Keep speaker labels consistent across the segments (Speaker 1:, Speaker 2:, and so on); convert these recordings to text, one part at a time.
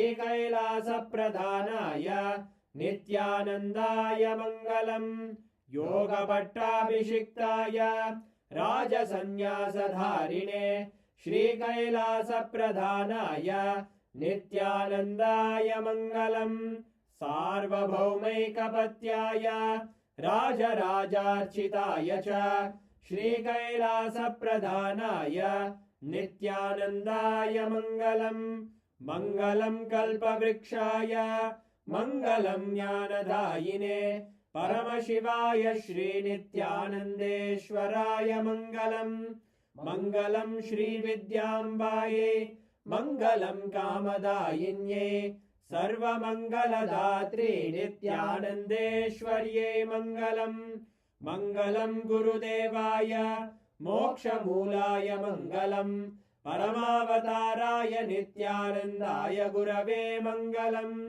Speaker 1: श्रीकैलासप्रधानाय नित्यानन्दाय मङ्गलम्। योगपट्टाभिषिक्ताय राजसन्न्यासधारिणे श्रीकैलासप्रधानाय नित्यानन्दाय मङ्गलम्। सार्वभौमैकपत्याय राजराजार्चिताय च श्रीकैलासप्रधानाय नित्यानन्दाय मङ्गलम्। मङ्गलं कल्पवृक्षाय मङ्गलं ज्ञानदायिने परमशिवाय श्रीनित्यानन्देश्वराय मङ्गलम्। मङ्गलं श्रीविद्याम्बायै मङ्गलं कामदायिन्यै सर्वमङ्गलदात्रे नित्यानन्देश्वर्यै मङ्गलम्। मङ्गलं गुरुदेवाय मोक्षमूलाय मङ्गलम्। परमावताराय नित्यानन्दाय गुरवे मङ्गलम्।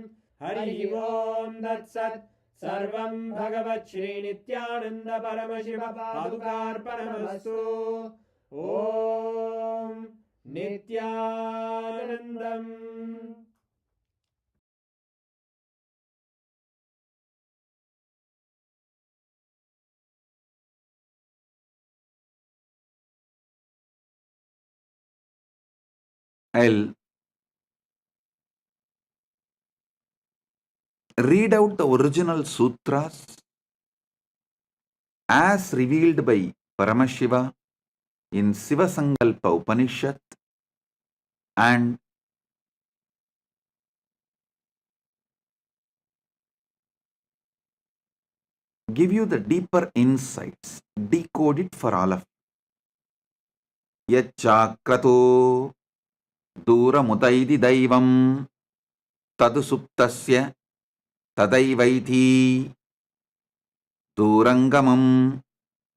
Speaker 1: हरि ओम् तत्सत्। सर्वं भगवत् श्रीनित्यानन्द परमशिव पादुकार्पणमस्तु। ॐ नित्यानन्दम्।
Speaker 2: I'll read out the original sutras as revealed by Paramashiva in Sivasankalpa Upanishad and give you the deeper insights, decode it for all of you. Yachakrato Duramutaidi Daivam Tadusuptasya Tadaivaiti Durangamam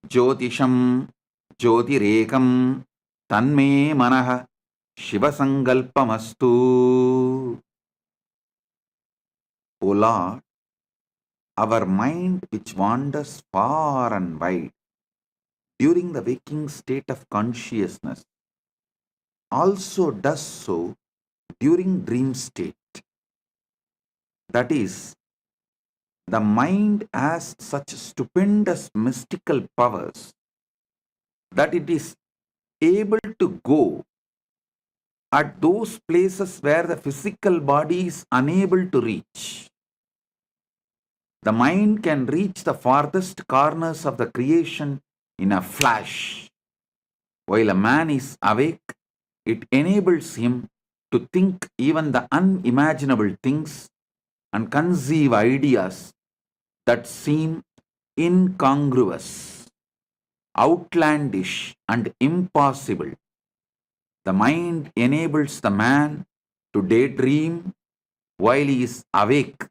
Speaker 2: Jyotisham Jyotirekam Tanme Manaha Shivasankalpamastu. O Lord, our mind which wanders far and wide during the waking state of consciousness also does so during dream state. That is, the mind has such stupendous mystical powers that it is able to go at those places where the physical body is unable to reach. The mind can reach the farthest corners of the creation in a flash. While a man is awake, it enables him to think even the unimaginable things and conceive ideas that seem incongruous, outlandish, and impossible. The mind enables the man to daydream while he is awake.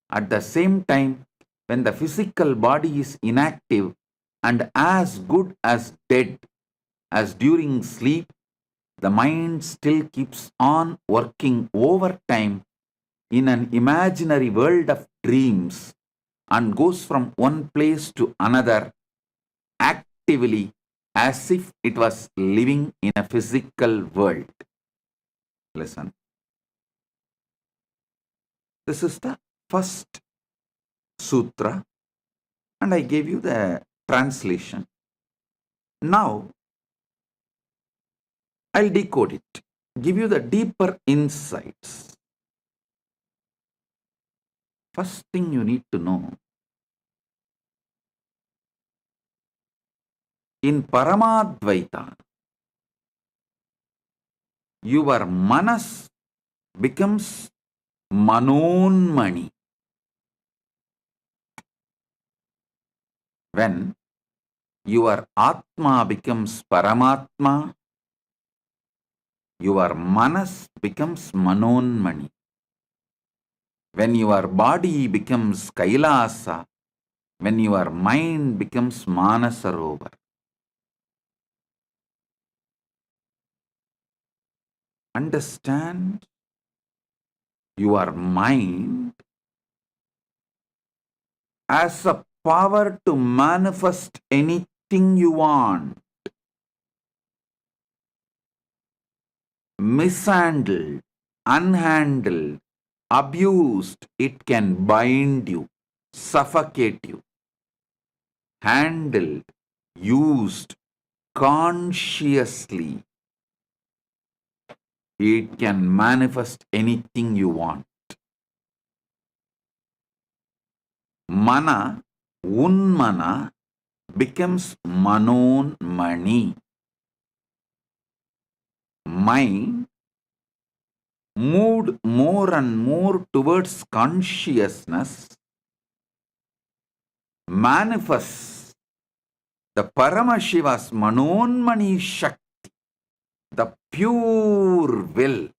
Speaker 2: At the same time, when the physical body is inactive and as good as dead as during sleep, the mind still keeps on working overtime in an imaginary world of dreams and goes from one place to another actively as if it was living in a physical world. Listen. This is the first sutra and I gave you the translation. Now, I'll decode it, give you the deeper insights. First thing you need to know, in Paramadvaita, your manas becomes manonmani. When your Atma becomes Paramatma, your manas becomes manonmani. When your body becomes Kailasa, when your mind becomes Manasarovar. Understand, your mind has a power to manifest anything you want. Mishandled, unhandled, Abused, it can bind you, suffocate you. Handled, used consciously, it can manifest anything you want. Mana, unmana, becomes manon mani. Mind moved more and more towards consciousness manifests the Paramashiva's Manonmani Shakti, the pure will.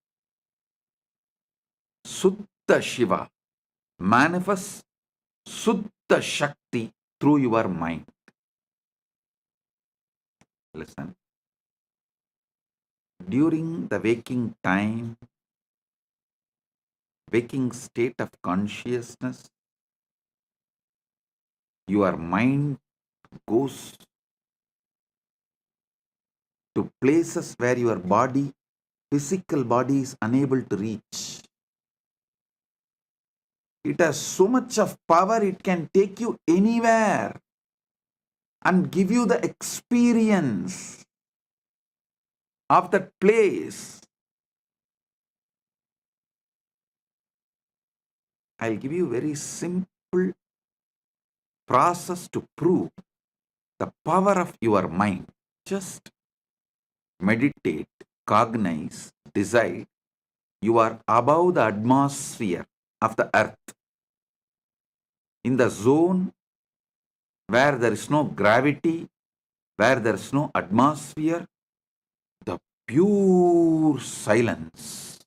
Speaker 2: Suddha Shiva manifests Suddha Shakti through your mind. Listen. During the waking time, waking state of consciousness, your mind goes to places where your body, physical body, is unable to reach. It has so much of power, it can take you anywhere and give you the experience of that place. I'll give you a very simple process to prove the power of your mind. Just meditate, cognize, decide you are above the atmosphere of the earth, in the zone where there is no gravity, where there is no atmosphere, the pure silence.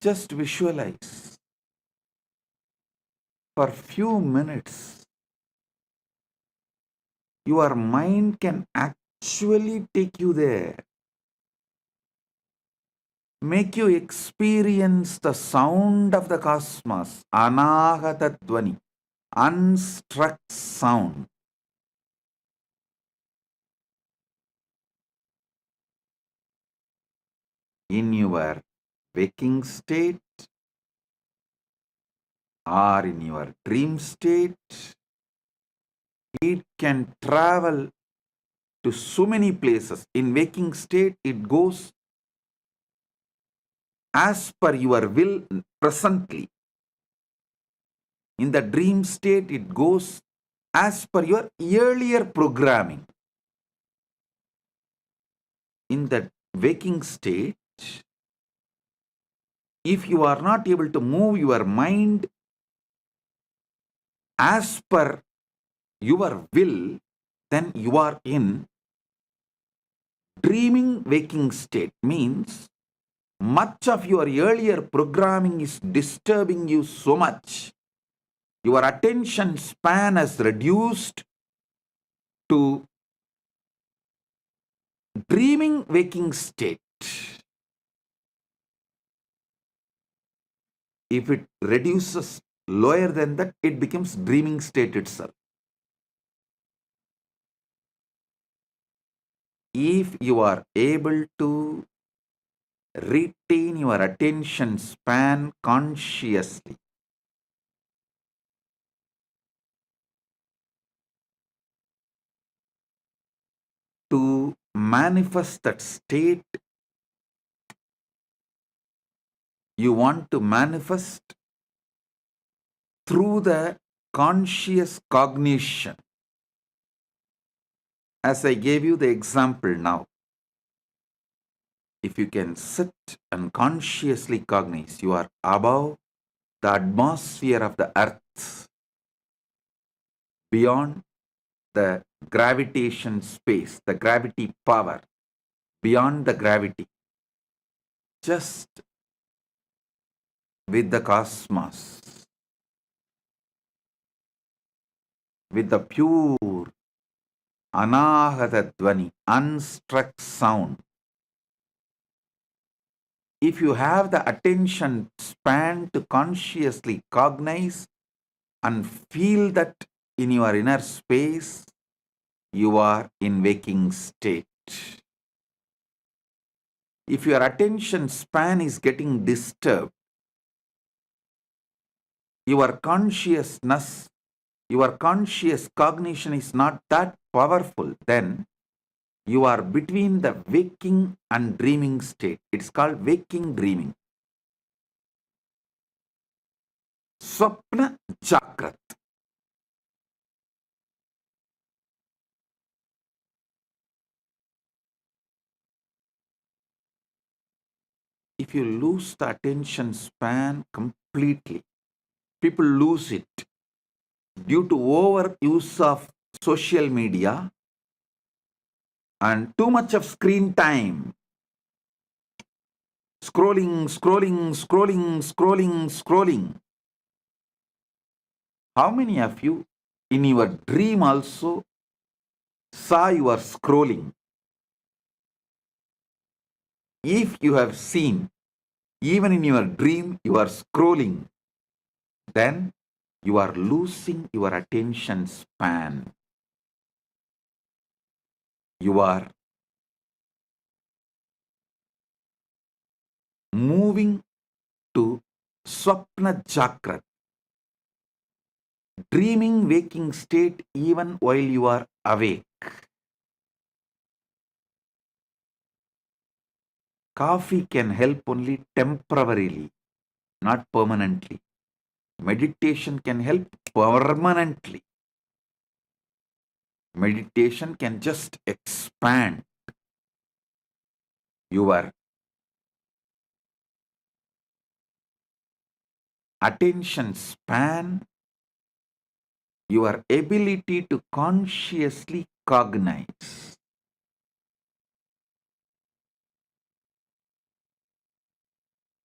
Speaker 2: Just visualize for few minutes. Your mind can actually take you there, make you experience the sound of the cosmos, anahata dvani, unstruck sound. In your waking state or in your dream state, it can travel to so many places. In waking state, it goes as per your will presently. In the dream state, it goes as per your earlier programming. In the waking state, if you are not able to move your mind as per your will, then you are in dreaming waking state. Means much of your earlier programming is disturbing you so much. Your attention span has reduced to dreaming waking state. If it reduces lower than that, it becomes dreaming state itself. If you are able to retain your attention span consciously, to manifest that state, you want to manifest through the conscious cognition. As I gave you the example now, if you can sit and consciously cognize, you are above the atmosphere of the earth, beyond the gravitation space, the gravity power, beyond the gravity, just with the cosmos, with the pure anahata dvani, unstruck sound. If you have the attention span to consciously cognize and feel that in your inner space, you are in waking state. If your attention span is getting disturbed, your consciousness, your conscious cognition is not that powerful, then you are between the waking and dreaming state. It's called waking dreaming. Swapna Jagrat. If you lose the attention span completely, people lose it due to overuse of social media and too much of screen time. Scrolling, scrolling, scrolling, scrolling, scrolling. How many of you in your dream also saw you are scrolling? If you have seen, even in your dream, you are scrolling, then you are losing your attention span. You are moving to Swapna Jagrat, dreaming waking state even while you are awake. Coffee can help only temporarily, not permanently. Meditation can help permanently. Meditation can just expand your attention span, your ability to consciously cognize.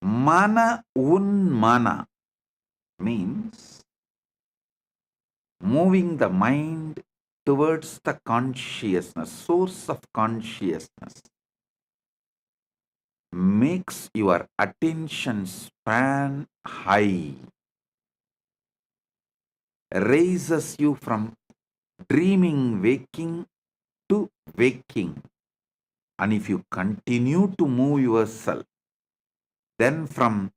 Speaker 2: Mana unmana means moving the mind towards the consciousness, source of consciousness, makes your attention span high, raises you from dreaming waking to waking. And if you continue to move yourself, then from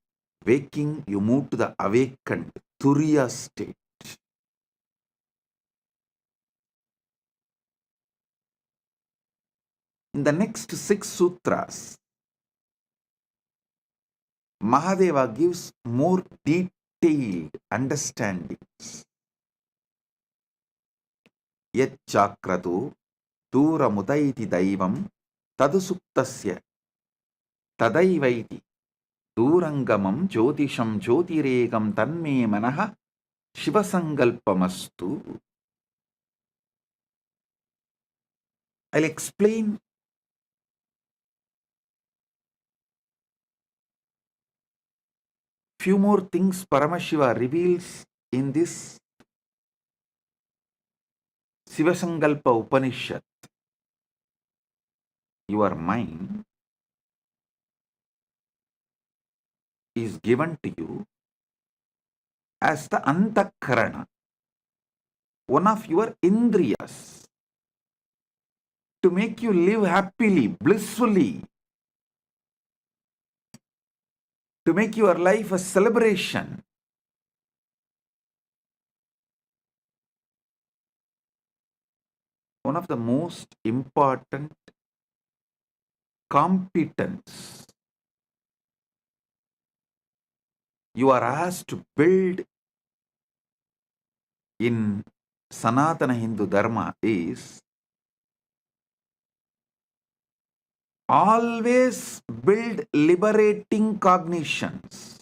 Speaker 2: waking you move to the awakened Turiya state. In the next 6 sutras, Mahadeva gives more detailed understandings. Yat chakratu दूरमुदैति दैवं तदुसुप्तस्य तदैवैति दूरंगमं ज्योतिषं ज्योतिरेकं तन्मे मनः शिवसंकल्पमस्तु. I'll explain few more things Paramashiva reveals in this Sivasankalpa Upanishad. Your mind is given to you as the Antakarana, one of your Indriyas, to make you live happily, blissfully, to make your life a celebration. One of the most important competence you are asked to build in Sanatana Hindu Dharma is always build liberating cognitions.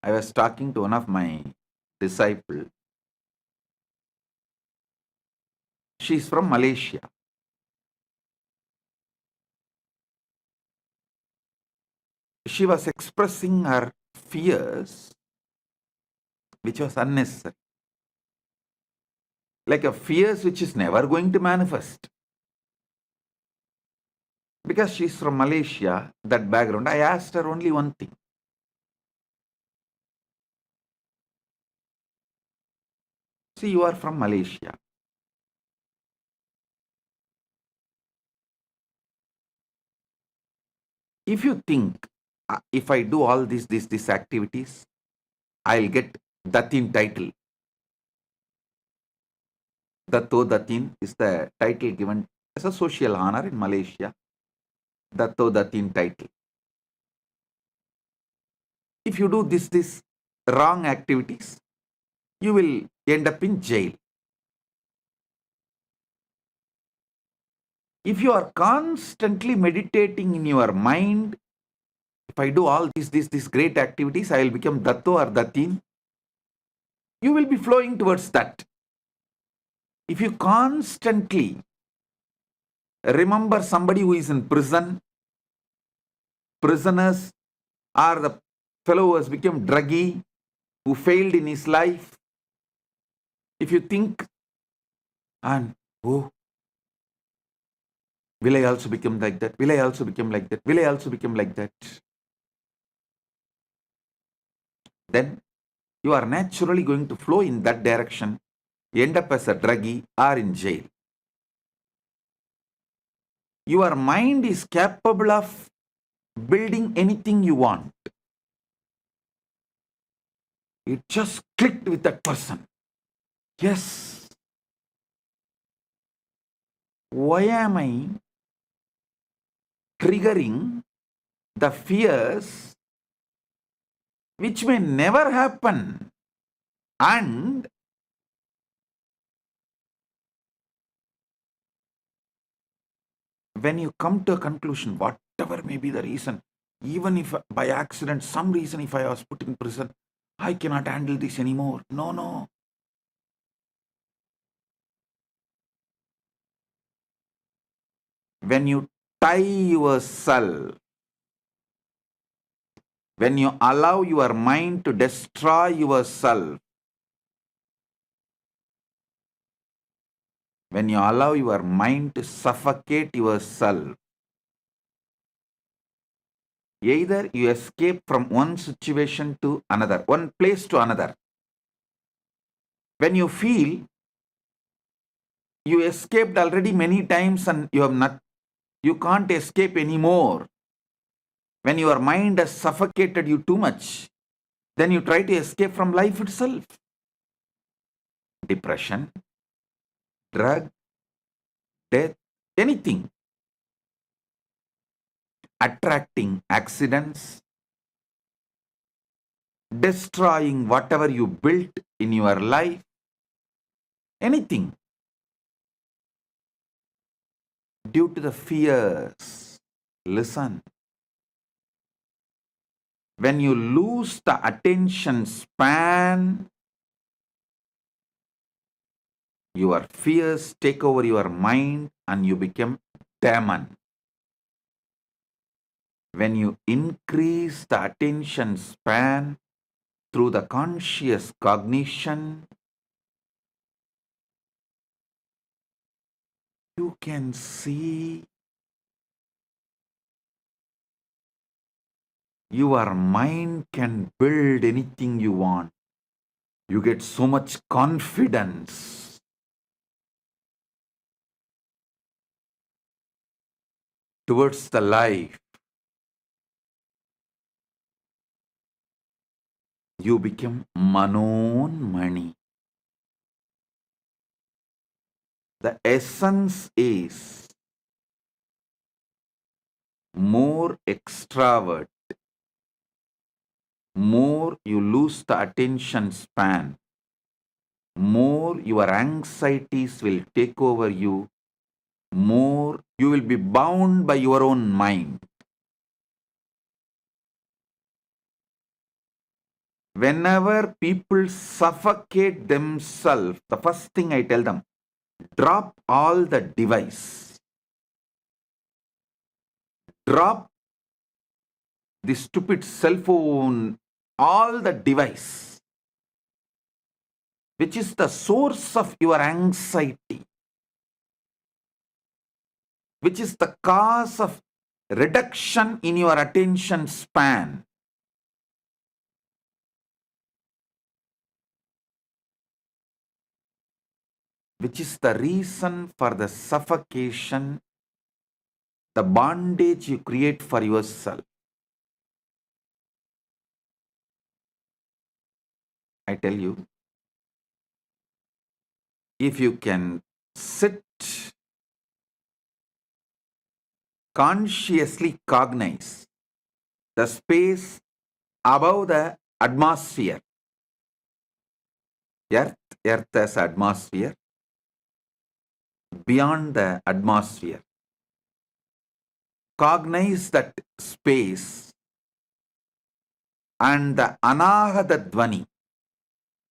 Speaker 2: I was talking to one of my disciples. She's from Malaysia. She was expressing her fears, which was unnecessary. Like a fears which is never going to manifest. Because she's from Malaysia, that background, I asked her only one thing. See, you are from Malaysia. If you think, if I do all these activities, I'll get Datin title. Dato Datin is the title given as a social honor in Malaysia. Dato Datin title. If you do this wrong activities, you will end up in jail. If you are constantly meditating in your mind, if I do all these great activities, I will become Dato or Datin. You will be flowing towards that. If you constantly remember somebody who is in prison, prisoners are the fellow who has become druggy, who failed in his life. If you think, and oh, will I also become like that? Will I also become like that? Will I also become like that? Then you are naturally going to flow in that direction, end up as a druggie or in jail. Your mind is capable of building anything you want. It just clicked with that person. Yes. Why am I triggering the fears which may never happen? And when you come to a conclusion, whatever may be the reason, even if by accident, some reason, if I was put in prison, I cannot handle this anymore. No. When you tie yourself, when you allow your mind to destroy yourself, when you allow your mind to suffocate yourself, either you escape from one situation to another, one place to another. When you feel you escaped already many times and you can't escape anymore, when your mind has suffocated you too much, then you try to escape from life itself. Depression, drug, death, anything. Attracting accidents, destroying whatever you built in your life, anything. Due to the fears. Listen. When you lose the attention span, your fears take over your mind and you become demon. When you increase the attention span through the conscious cognition, you can see your mind can build anything you want. You get so much confidence. Towards the life. You become Manon Mani. The essence is more extravert, more you lose the attention span, more your anxieties will take over you, more you will be bound by your own mind. Whenever people suffocate themselves, the first thing I tell them, drop all the device. Drop the stupid cell phone, all the device, which is the source of your anxiety, which is the cause of reduction in your attention span. Which is the reason for the suffocation the bondage you create for yourself. I tell you, if you can sit, consciously cognize the space above the atmosphere, earth as atmosphere, beyond the atmosphere, cognize that space and the anahata dvani,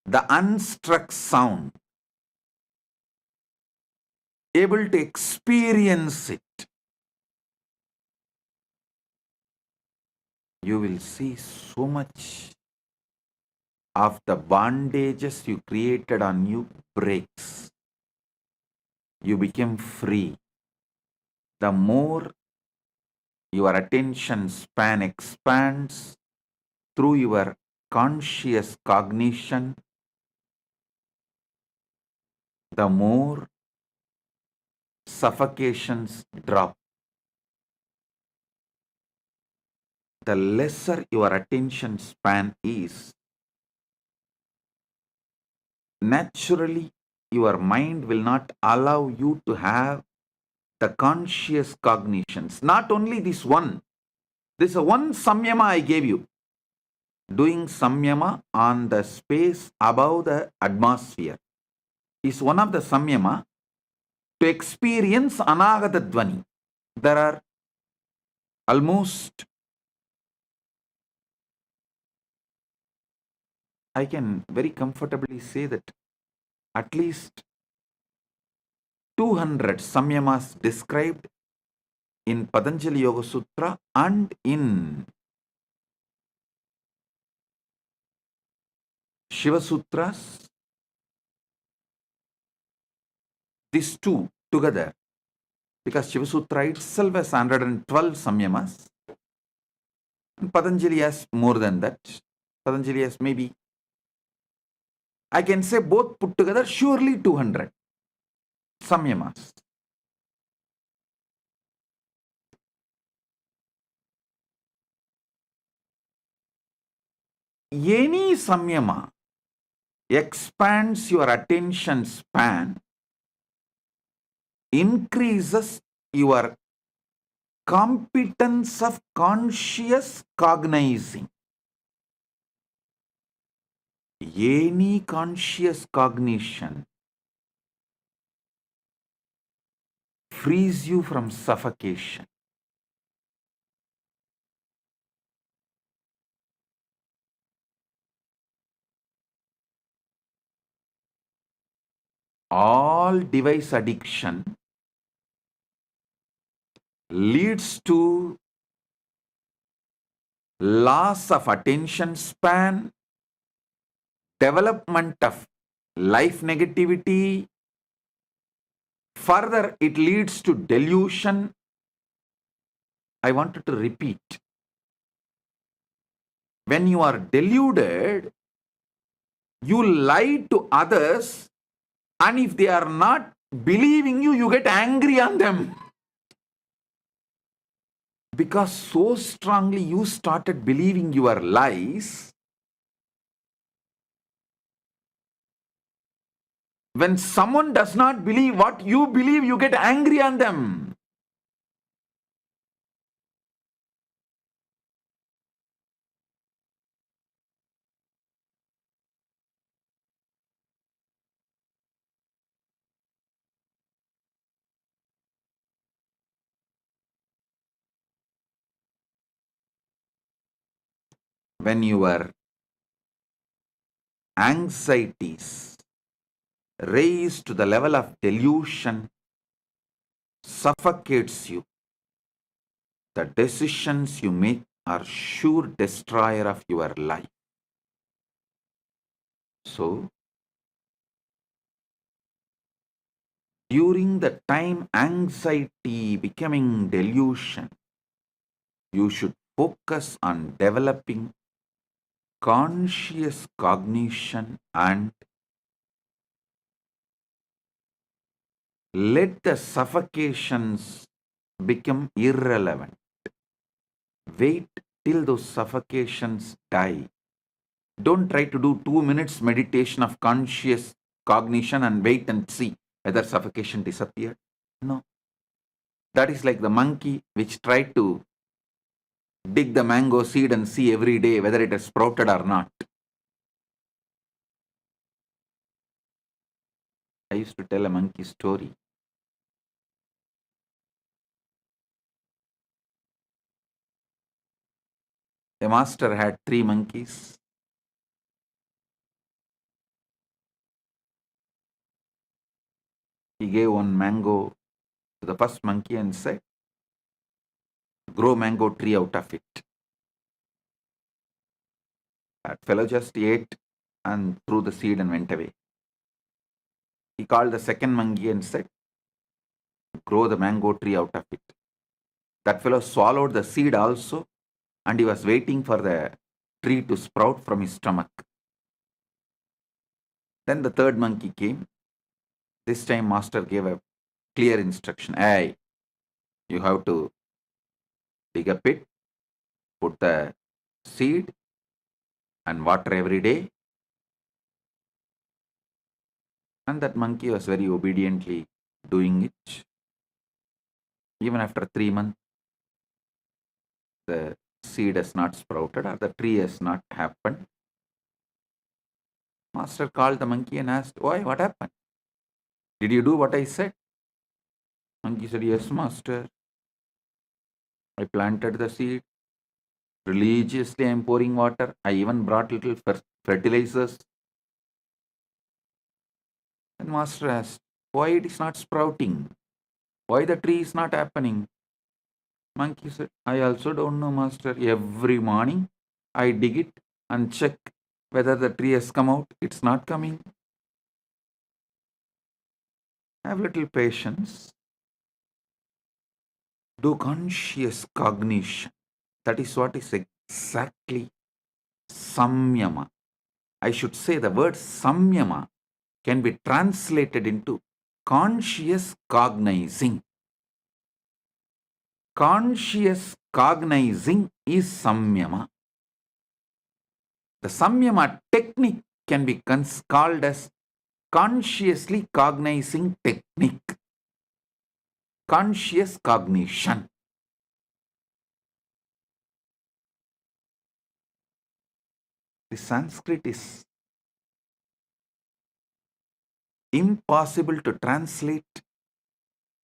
Speaker 2: the unstruck sound, able to experience it, you will see so much of the bondages you created on you breaks. You become free. The more your attention span expands through your conscious cognition, the more suffocations drop. The lesser your attention span is, naturally your mind will not allow you to have the conscious cognitions. Not only this one, this is one samyama I gave you. Doing samyama on the space above the atmosphere is one of the samyama to experience anagata dvani. There are almost, I can very comfortably say that at least 200 samyamas described in Patanjali Yoga Sutra and in Shiva Sutras. These two together, because Shiva Sutra itself has 112 samyamas, and Patanjali has more than that. Patanjali has maybe, I can say both put together, surely 200 samyamas. Any samyama expands your attention span, increases your competence of conscious cognizing. Any conscious cognition frees you from suffocation. All device addiction leads to loss of attention span, development of life negativity. Further, it leads to delusion. I wanted to repeat. When you are deluded, you lie to others, and if they are not believing you, you get angry on them. Because so strongly you started believing your lies, when someone does not believe what you believe, you get angry on them. When your anxieties raise to the level of delusion, suffocates you, the decisions you make are sure destroyer of your life. So, during the time anxiety becoming delusion, you should focus on developing conscious cognition and let the suffocations become irrelevant. Wait till those suffocations die. Don't try to do 2 minutes meditation of conscious cognition and wait and see whether suffocation disappeared. No. That is like the monkey which tried to dig the mango seed and see every day whether it has sprouted or not. I used to tell a monkey story. A master had 3 monkeys. He gave one mango to the first monkey and said, grow mango tree out of it. That fellow just ate and threw the seed and went away. He called the second monkey and said, grow the mango tree out of it. That fellow swallowed the seed also, and he was waiting for the tree to sprout from his stomach. Then the third monkey came. This time master gave a clear instruction. Hey, you have to dig a pit, put the seed and water every day. And that monkey was very obediently doing it. Even after 3 months, the seed has not sprouted or the tree has not happened. Master called the monkey and asked, why, what happened? Did you do what I said? Monkey said, yes, master. I planted the seed. Religiously, I am pouring water. I even brought little fertilizers. And master asked, why it is not sprouting? Why the tree is not happening? Monkey said, I also don't know, master. Every morning, I dig it and check whether the tree has come out. It's not coming. Have little patience. Do conscious cognition. That is what is exactly samyama. I should say the word samyama can be translated into conscious cognizing. Conscious cognizing is samyama. The samyama technique can be called as consciously cognizing technique. Conscious cognition. The Sanskrit is impossible to translate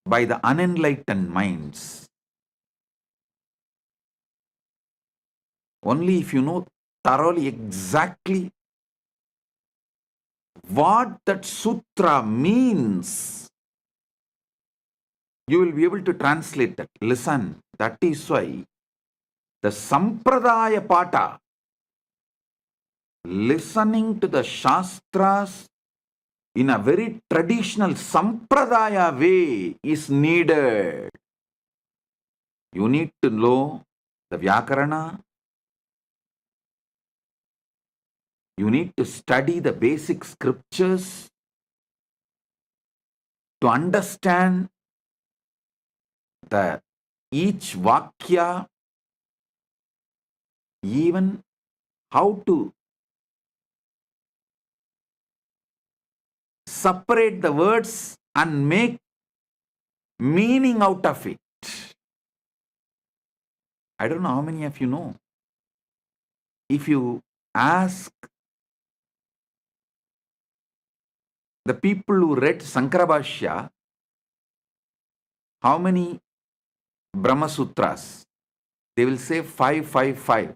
Speaker 2: by the unenlightened minds. Only if you know thoroughly exactly what that sutra means, you will be able to translate that. Listen, that is why the Sampradaya Pata, listening to the Shastras in a very traditional Sampradaya way is needed. You need to know the Vyakarana. You need to study the basic scriptures to understand each Vakya, even how to separate the words and make meaning out of it. I don't know how many of you know. If you ask the people who read Sankarabhashya, how many Brahma Sutras? They will say 555.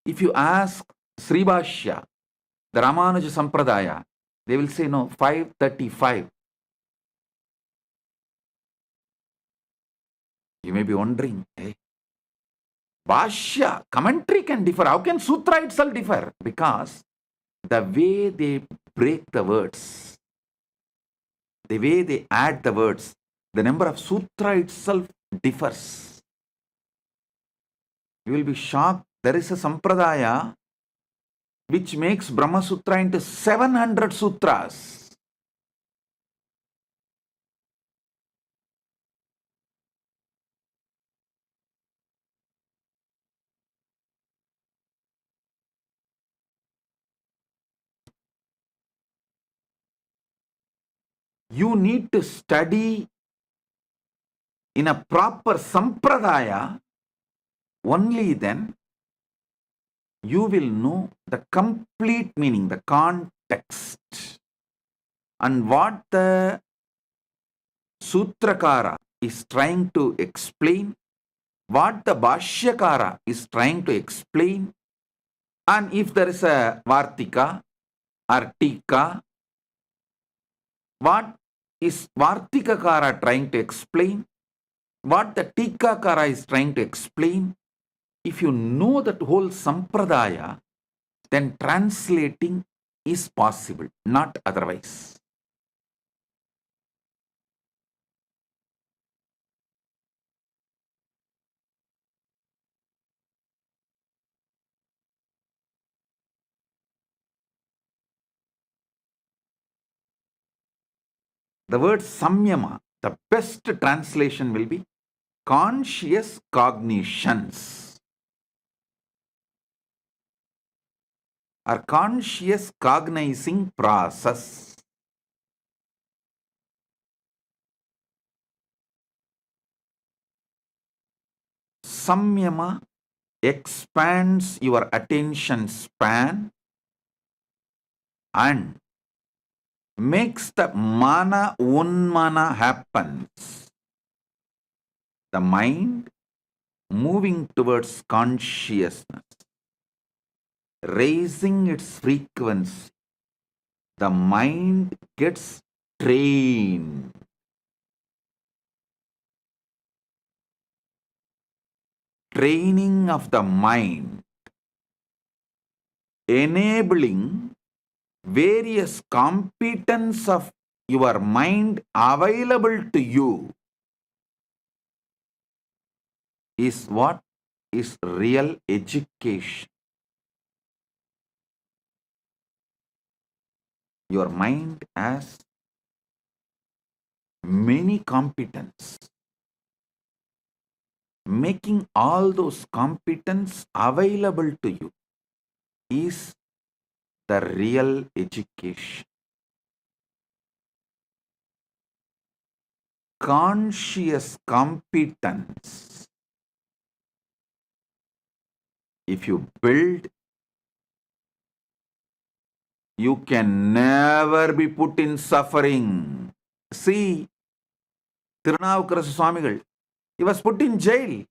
Speaker 2: If you ask Sribhashya, the Ramanuja Sampradaya, they will say no, 535. You may be wondering, hey, Bhashya, commentary can differ. How can Sutra itself differ? Because the way they break the words, the way they add the words, the number of Sutra itself differs. You will be shocked. There is a Sampradaya which makes Brahma Sutra into 700 sutras. You need to study in a proper sampradaya. Only then you will know the complete meaning, the context, and what the Sutrakara is trying to explain, what the Bhashyakara is trying to explain, and if there is a Vartika or Tika, what is Vartikakara trying to explain, what the Tikakara is trying to explain. If you know that whole sampradaya, then translating is possible, not otherwise. The word samyama, the best translation will be conscious cognitions or conscious cognizing process. Samyama expands your attention span and makes the mana unmana happens. The mind moving towards consciousness, raising its frequency. The mind gets trained. Training of the mind, enabling various competence of your mind available to you, is what is real education. Your mind has many competence. Making all those competence available to you is the real education. Conscious competence, if you build, you can never be put in suffering. See, Tirunavukarasa Swamigal, he was put in jail.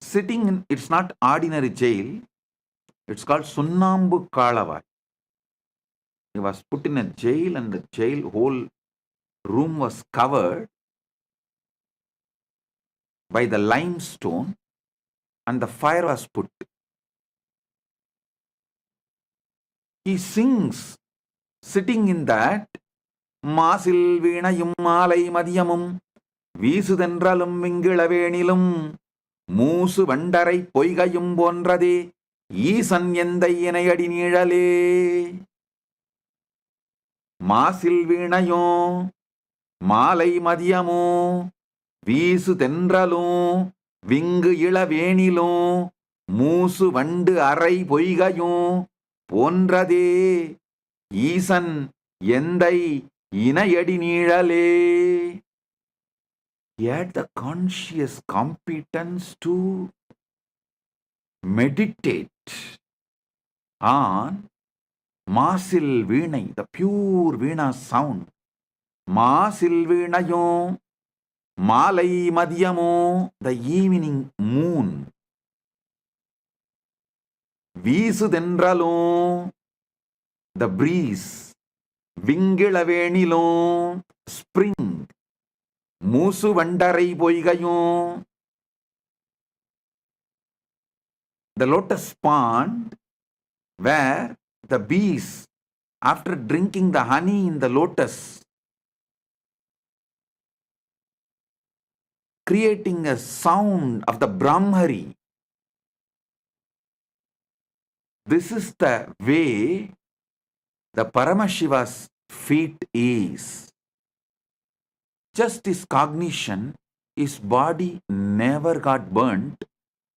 Speaker 2: Sitting in, it's not ordinary jail, it's called Sunnambu Kalavai. He was put in a jail and the jail whole room was covered by the limestone and the fire was put. He sings, sitting in that, Masil Veenayum Malai Madhyamum Veesudhendralum Vingilavenilum Moosu Vandarai Poigayum Bonrade Eesan Endai Enayadi Nizhale. Masil Veenayum Malai Madhyamum Veesudhendralum Vingilavenilum Moosu Vandu Arai Poigayum Bonrade Eesan Endai Inayadi Nizhale. He had the conscious competence to meditate on Masil Veenai, the pure Veena sound. Masil Veenayo, Malai Madhyamo, the evening moon. Veesudhendralo, the breeze. Vingilavenilo, spring. Moosu Vandarai Poigayo, the lotus pond, where the bees, after drinking the honey in the lotus, creating a sound of the Brahmari. This is the way the Paramashiva's feet is. Just his cognition, his body never got burnt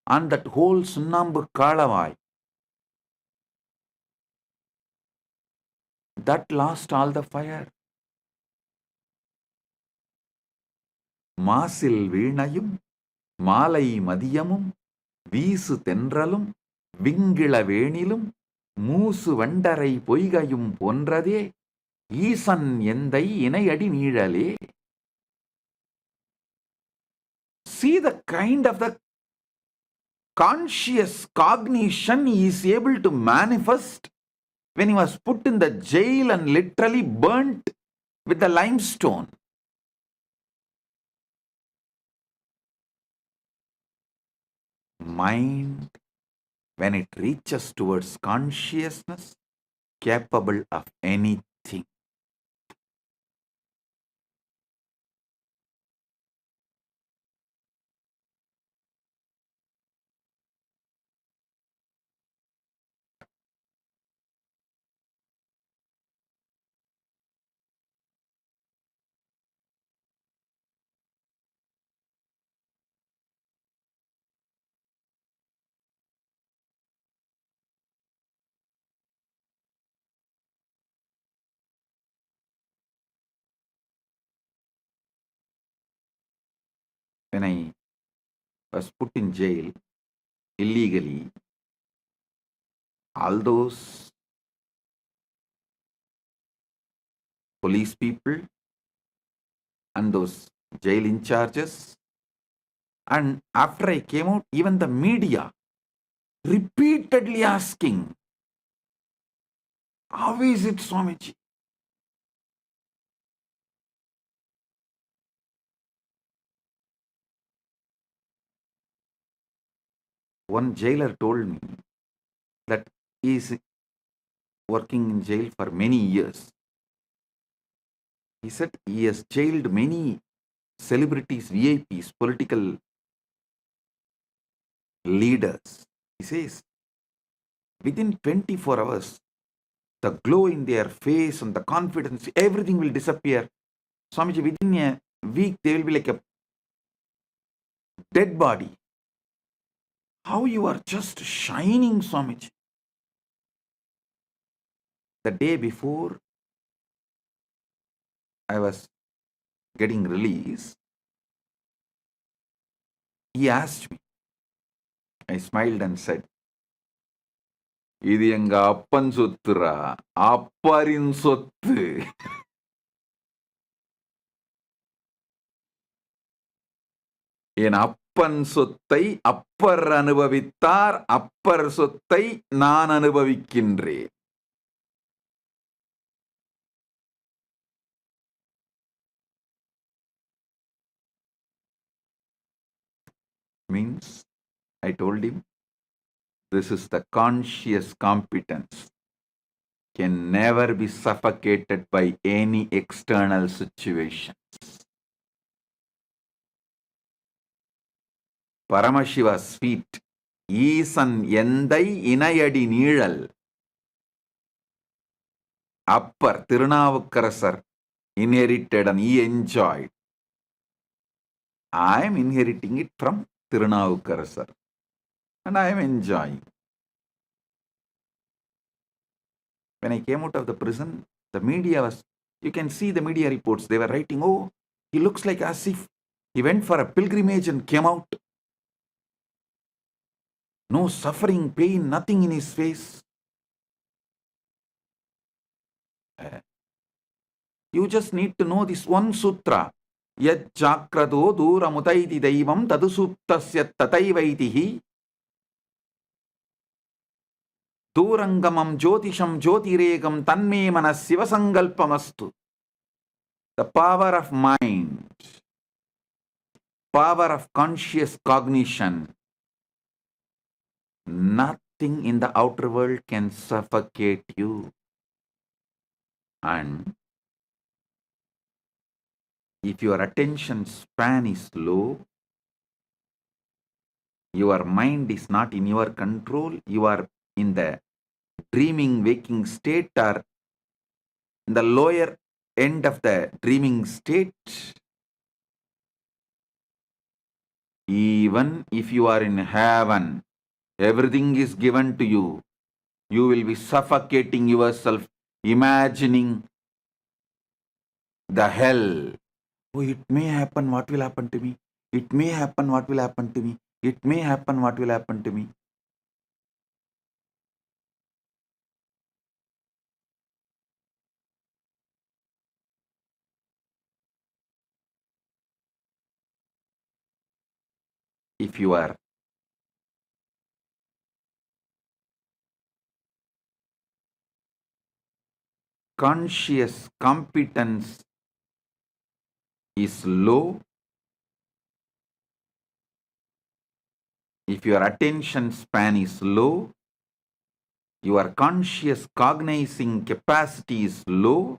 Speaker 2: on that whole Sunnambu Kalavai. that lost all the fire. மாசில் வீணையும் மாலை மதியமும் வீசு தென்றலும் விங்கிள வேணிலும் மூசு வண்டரை பொய்கையும் போன்றதே ஈசன் எந்தை இணையடி நீழலே. See the kind of the conscious cognition he is able to manifest when he was put in the jail and literally burnt with the limestone. Mind, when it reaches towards consciousness, capable of anything. When I was put in jail illegally, all those police people and those jail in charges, and after I came out, even the media repeatedly asking, how is it, Swamiji? One jailer told me that he is working in jail for many years. He said he has jailed many celebrities, VIPs, political leaders. He says, within 24 hours, the glow in their face and the confidence, everything will disappear. Swamiji, within a week, they will be like a dead body. How you are just shining, Swamiji. The day before I was getting released, he asked me. I smiled and said, இது எங்க அப்பன் சொத்துரா, அப்பரின் சொத்து. என் அப்பன் சொத்தை அப்பர் அனுபவித்தார், அப்பர் சொத்தை நான் அனுபவிக்கின்றேன். Means, I told him, this is the conscious competence, can never be suffocated by any external situations. Paramashiva's feet, ஈசன் எந்தை இணையடி நீழல். Appar Tirunavukkarasar inherited and he enjoyed. I am inheriting it from Tirunavukkarasar and I am enjoying. When I came out of the prison, the media was, you can see the media reports, they were writing, oh, he looks like as if he went for a pilgrimage and came out. No suffering, pain, nothing in his face. You just need to know this one sutra. Yad chakrado duramutaiti daivam tadusuptasya tataivaitihi durangamam jyotisham jyotiregam tanme manasiva sangalpamastu. The power of mind, power of conscious cognition, nothing in the outer world can suffocate you. And if your attention span is low, your mind is not in your control, you are in the dreaming waking state or in the lower end of the dreaming state, even if you are in heaven, everything is given to you, you will be suffocating yourself imagining the hell. Oh, it may happen, what will happen to me? It may happen, what will happen to me? It may happen, what will happen to me? If your conscious competence is low, if your attention span is low, your conscious cognizing capacity is low,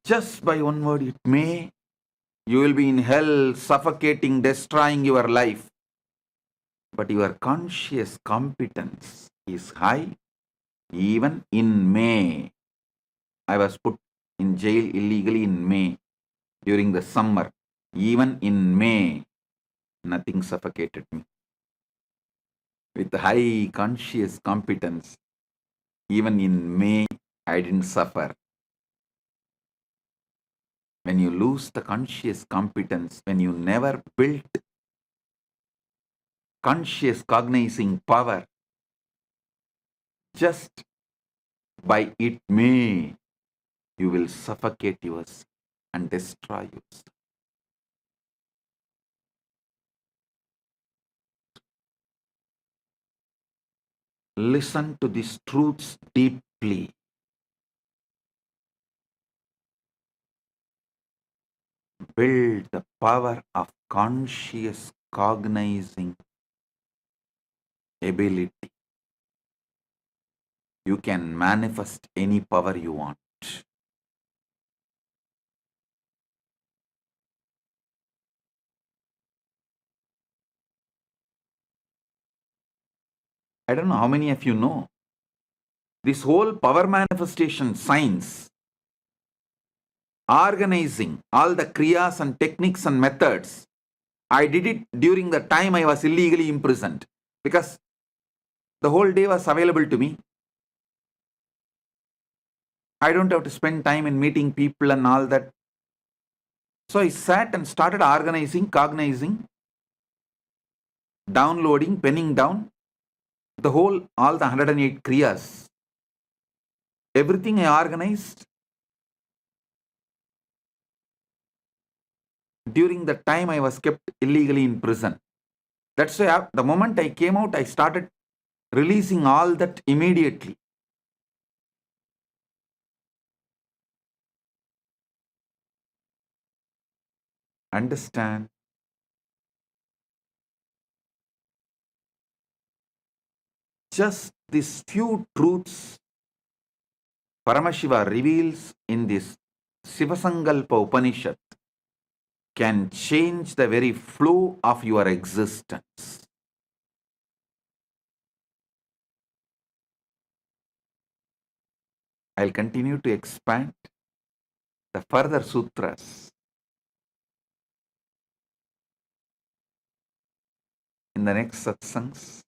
Speaker 2: just by one word, it may, you will be in hell, suffocating, destroying your life. But your conscious competence is high, even in May. I was put in jail illegally in May during the summer. Even in May, nothing suffocated me. With high conscious competence, even in May, I didn't suffer. When you lose the conscious competence, when you never built conscious cognizing power, just by it may, you will suffocate yourself and destroy yourself. Listen to these truths deeply. Build the power of conscious cognizing ability. You can manifest any power you want. I don't know how many of you know. This whole power manifestation science, organizing all the kriyas and techniques and methods, I did it during the time I was illegally imprisoned because the whole day was available to me. I don't have to spend time in meeting people and all that. So I sat and started organizing, cognizing, downloading, penning down all the 108 kriyas. Everything I organized during the time I was kept illegally in prison. That's why the moment I came out, I started releasing all that immediately. Understand? Just these few truths Paramashiva reveals in this Sivasankalpa Upanishad can change the very flow of your existence. I'll continue to expand the further sutras in the next satsangs.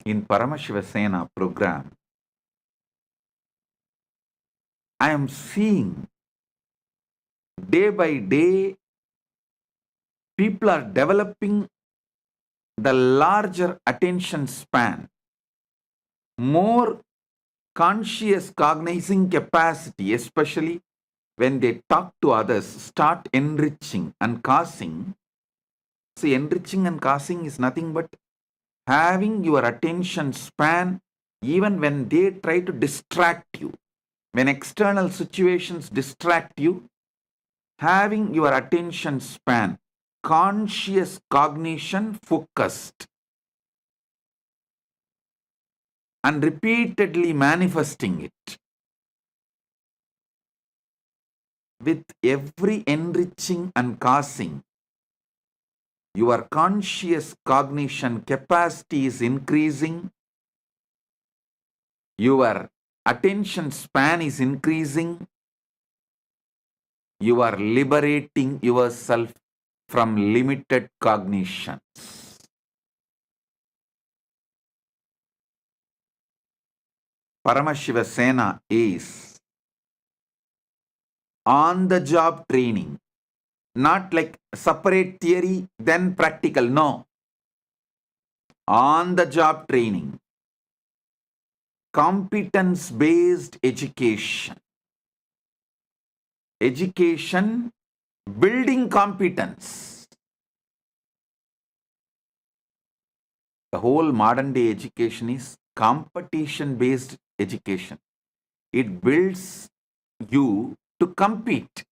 Speaker 2: In Paramashiva Sena program, I am seeing day by day people are developing the larger attention span, more conscious cognizing capacity, especially when they talk to others, start enriching and causing. See, enriching and causing is nothing but having your attention span even when they try to distract you. When external situations distract you, having your attention span, conscious cognition focused, and repeatedly manifesting it. With every enriching and causing, Your conscious cognition capacity is increasing. Your attention span is increasing. You are liberating yourself from limited cognitions. Paramashiva Sena is on the job training, not like separate theory, then practical. No. On the job training, competence based education. Education building competence. The whole modern day education is competition based education. It builds you to compete.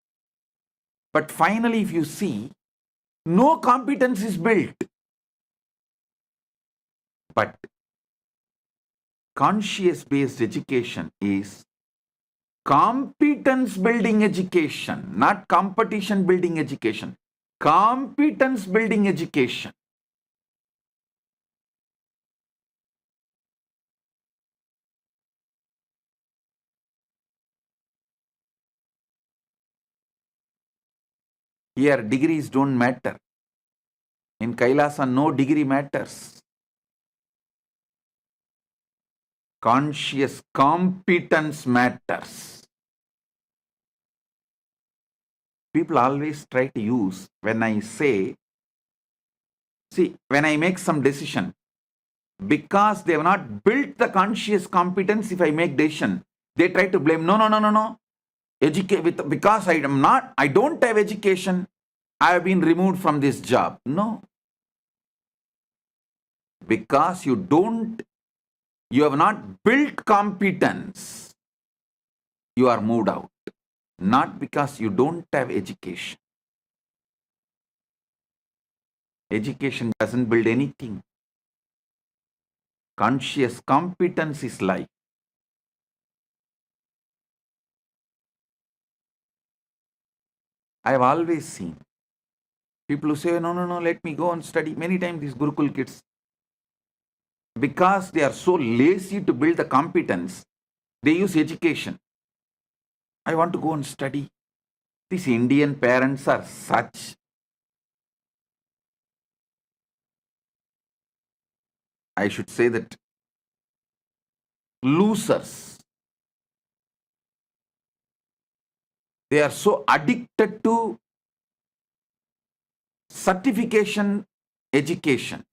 Speaker 2: But finally, if you see, no competence is built. But conscious based education is competence building education, not competition building education. Competence building education. Here, degrees don't matter. In Kailasa, no degree matters. Conscious competence matters. People always try to use, when I say, see, when I make some decision, because they have not built the conscious competence, if I make decision, they try to blame, no. Because I don't have education, I have been removed from this job. No. Because you have not built competence, you are moved out. Not because you don't have education. Education doesn't build anything. Conscious competence is life. I have always seen people who say, no, let me go and study. Many times these Gurukul kids, because they are so lazy to build the competence, they use education. I want to go and study. These Indian parents are such. I should say that losers. They are so addicted to certification education,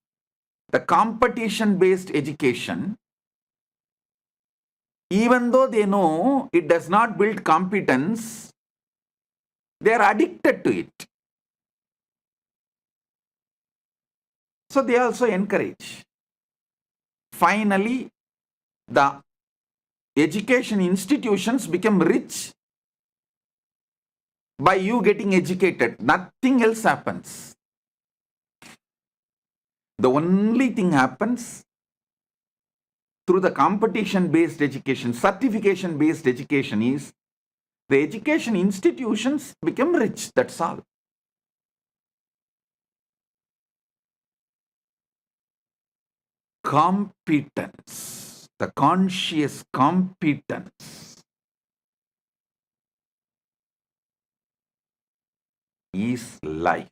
Speaker 2: the competition based education, even though they know it does not build competence, they are addicted to it. So they also encourage. Finally, the education institutions become rich by you getting educated. Nothing else happens. The only thing happens through the competition based education, certification based education is the education institutions become rich. That's all. Competence, the conscious competence is life.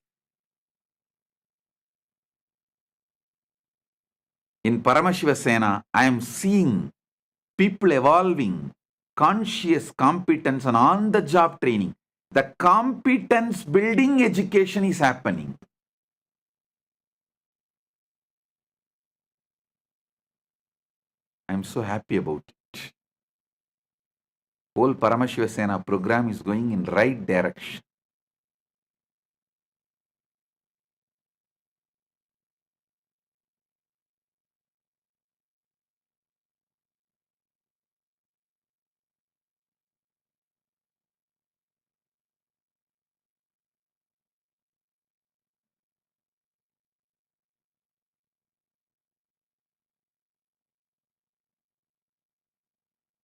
Speaker 2: In Paramashiva Sena, I am seeing people evolving conscious competence and on the job training. The competence building education is happening. I am so happy about it. Whole Paramashiva Sena program is going in right direction.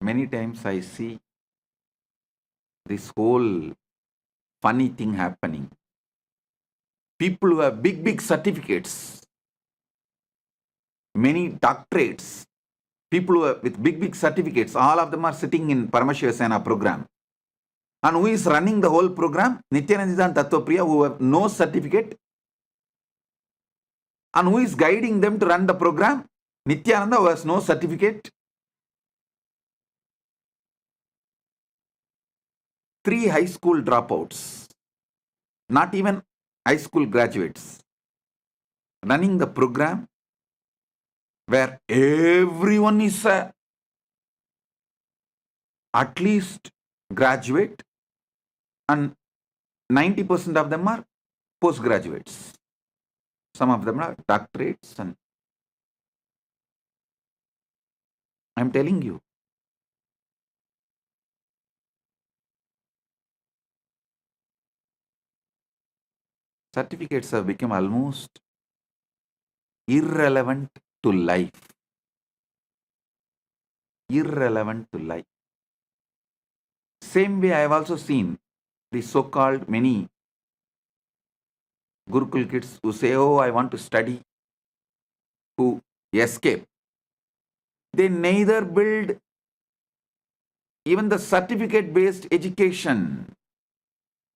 Speaker 2: Many times I see this whole funny thing happening. people who have big certificates, many doctorates, people who are with big certificates, all of them are sitting in Paramashivasena program. And who is running the whole program? Nithyananda and Tattvapriya, who have no certificate. And who is guiding them to run the program? Nithyananda, who has no certificate. 3 high school dropouts, not even high school graduates, running the program where everyone is at least graduate and 90% of them are postgraduates. Some of them are doctorates, and I'm telling you, certificates have become almost irrelevant to life. Irrelevant to life. Same way I have also seen the so-called many Gurukul kids who say, oh, I want to study, who escape. They neither build even the certificate-based education,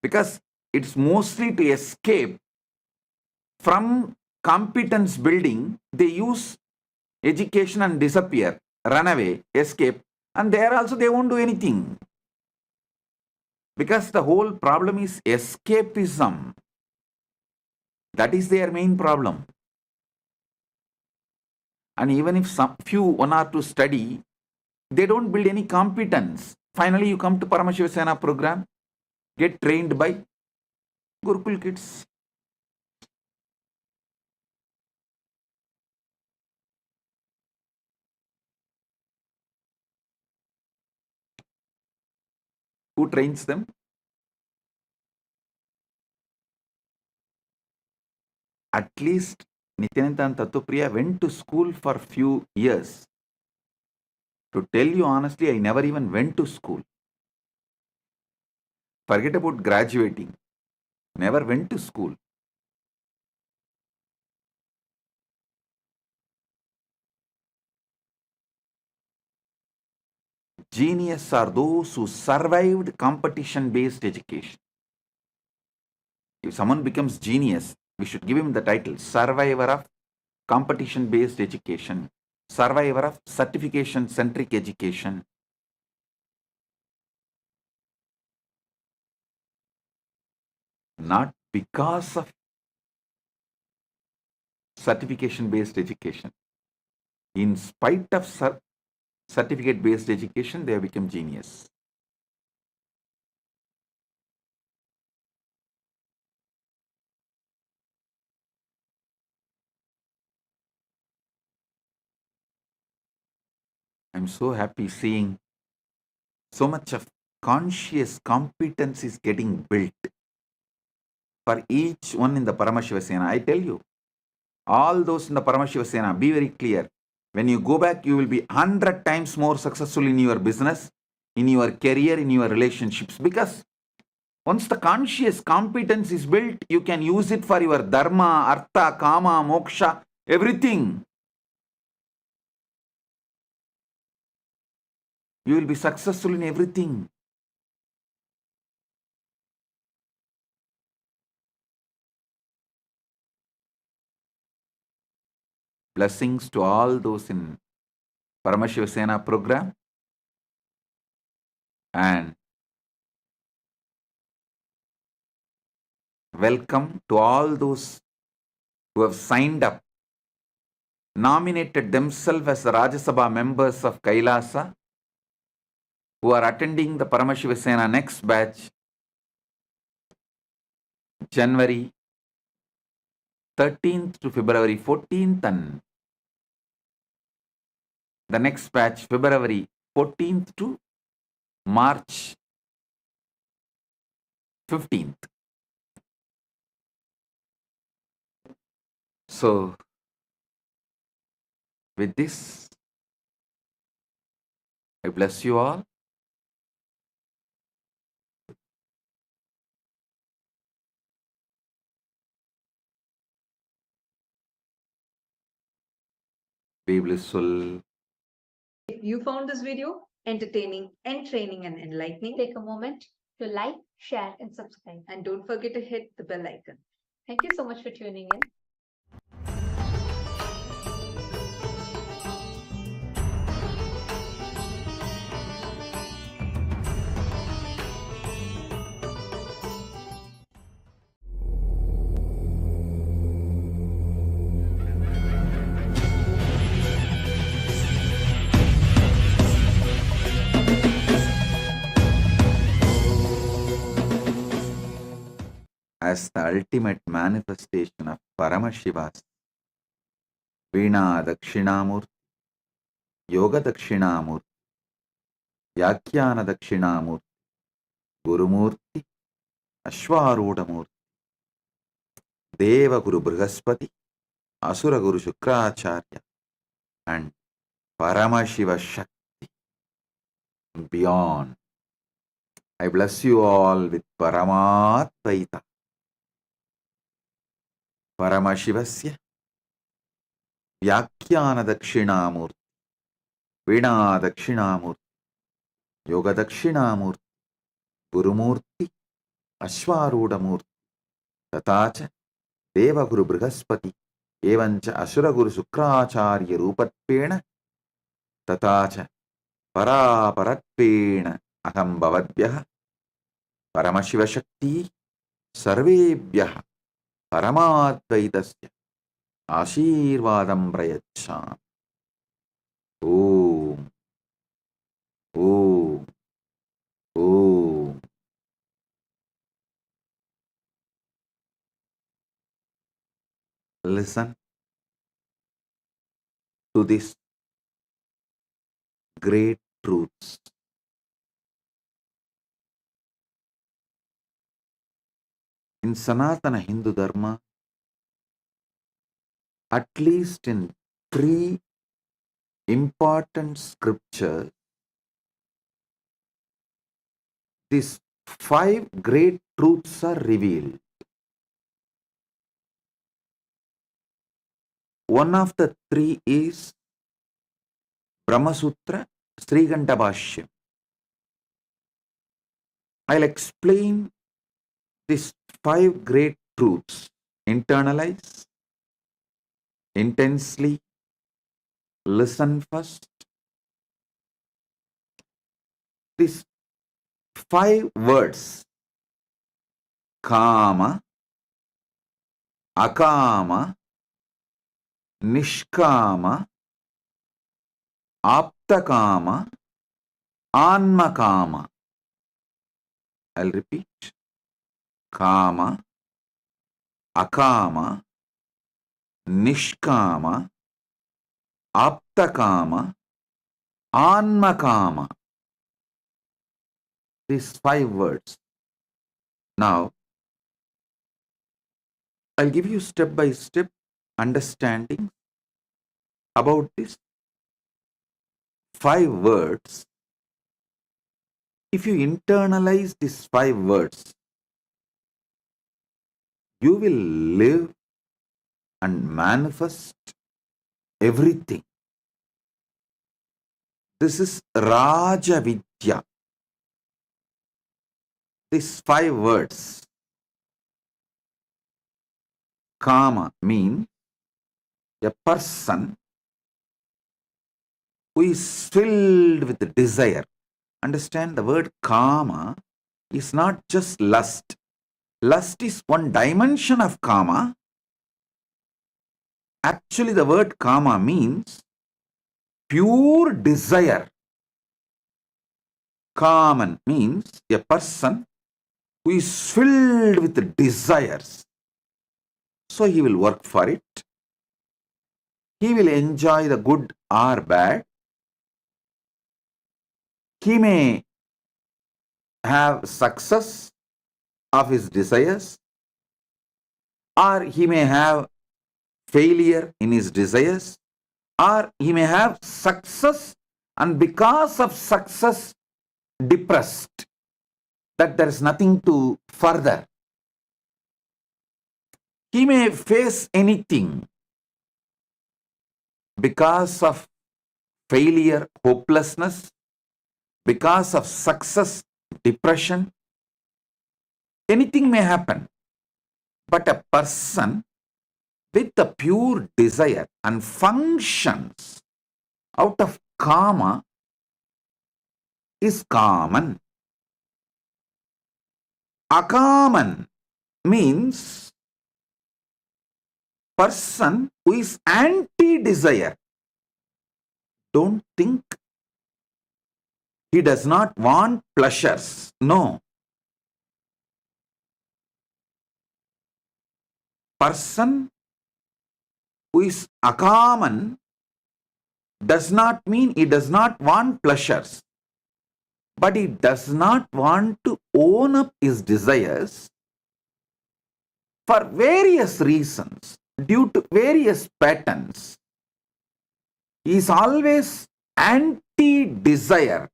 Speaker 2: because it's mostly to escape from competence building. They use education and disappear, run away, escape, and there also they won't do anything. Because the whole problem is escapism. That is their main problem. And even if some few, 1 or 2 study, they don't build any competence. Finally, you come to Paramashivasena program, get trained by Gurukul kids. Who trains them? At least Nithyananda and Tattvapriya went to school for few years. To tell you honestly, I never even went to school. Forget about graduating. Never went to school. Genius are those who survived competition-based education. If someone becomes genius, we should give him the title survivor of competition-based education, survivor of certification-centric education. Not because of certification-based education. In spite of certificate-based education, they have become genius. I'm so happy seeing so much of conscious competence is getting built for each one in the Paramashivasena. I tell you, all those in the Paramashivasena, be very clear. When you go back, you will be 100 times more successful in your business, in your career, in your relationships. Because once the conscious competence is built, you can use it for your dharma, artha, kama, moksha, everything. You will be successful in everything. Blessings to all those in Paramashivasena program. And welcome to all those who have signed up, nominated themselves as the Rajya Sabha members of Kailasa, who are attending the Paramashivasena next batch, January 13th to February 14th, and the next batch, February 14th to March 15th. So, with this, I bless you all. be blissful.
Speaker 3: If you found this video entertaining, entraining, and enlightening,
Speaker 4: Take a moment to like, share, and subscribe.
Speaker 3: and don't forget to hit the bell icon.
Speaker 4: Thank you so much for tuning in.
Speaker 2: As the ultimate manifestation of Paramashiva's Veena Dakshinamurti, Yoga Dakshinamurti, Vyakhyana Dakshinamurti, Gurumurti, Ashwarudamurti, Deva Guru Brihaspati, Asura Guru Shukracharya, and Paramashiva Shakti beyond. I bless you all with Paramatvaita. Paramashivasya Vyakhyana Dakshinamurti, Veena Dakshinamurti, Yoga Dakshinamurti, Gurumurti, Ashwarudamurti, Tatacha Deva Guru Brihaspati, Evancha Asura Guru Shukracharya Rupatpena, Tatacha Paraparatpena Aham Bhavadvyah, Paramashiva Shakti Sarvebhyah Paramadvaitasya Ashirvadam Prayacham. Om. Om. Om. Listen to these great truths. In Sanatana Hindu Dharma, at least in 3 important scriptures, these 5 great truths are revealed. One of the 3 is Brahma Sutra, Sriganta Bhashyam. I'll explain these 5 great truths. Internalize, intensely, listen first. These 5 words, Kama, Akama, Nishkama, Aptakama, Anmakama. I'll repeat. Kama, Akama, Nishkama, Aptakama, Anmakama. These 5 words. Now, I'll give you step by step understanding about these 5 words. If you internalize these 5 words, you will live and manifest everything. This is Raja Vidya. These 5 words. Kama means a person who is filled with desire. Understand, the word Kama is not just lust. Lust is one dimension of Kama. Actually, the word Kama means pure desire. Kaman means a person who is filled with desires. So he will work for it. He will enjoy the good or bad. He may have success of his desires, or he may have failure in his desires, or he may have success and because of success depressed, that there is nothing to further. He may face anything. because of failure, hopelessness, because of success, depression. Anything may happen. But a person with a pure desire and functions out of karma is Kaman. Akaman means person who is anti-desire. Don't think he does not want pleasures. No. Person who is Akaman does not mean he does not want pleasures, but he does not want to own up his desires for various reasons, due to various patterns. He is always anti-desire.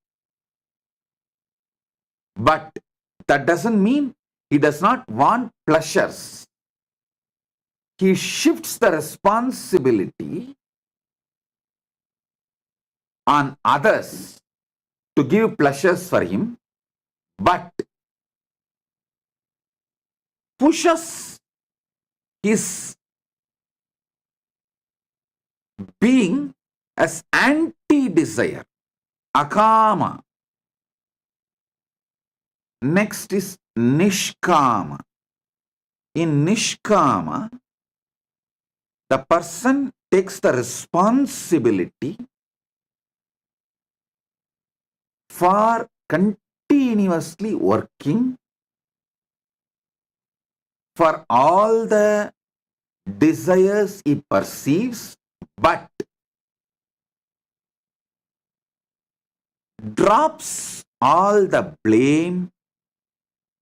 Speaker 2: But that doesn't mean he does not want pleasures. He shifts the responsibility on others to give pleasures for him, but pushes his being as anti-desire, akama. Next is nishkama. In nishkama, the person takes the responsibility for continuously working for all the desires he perceives, but drops all the blame,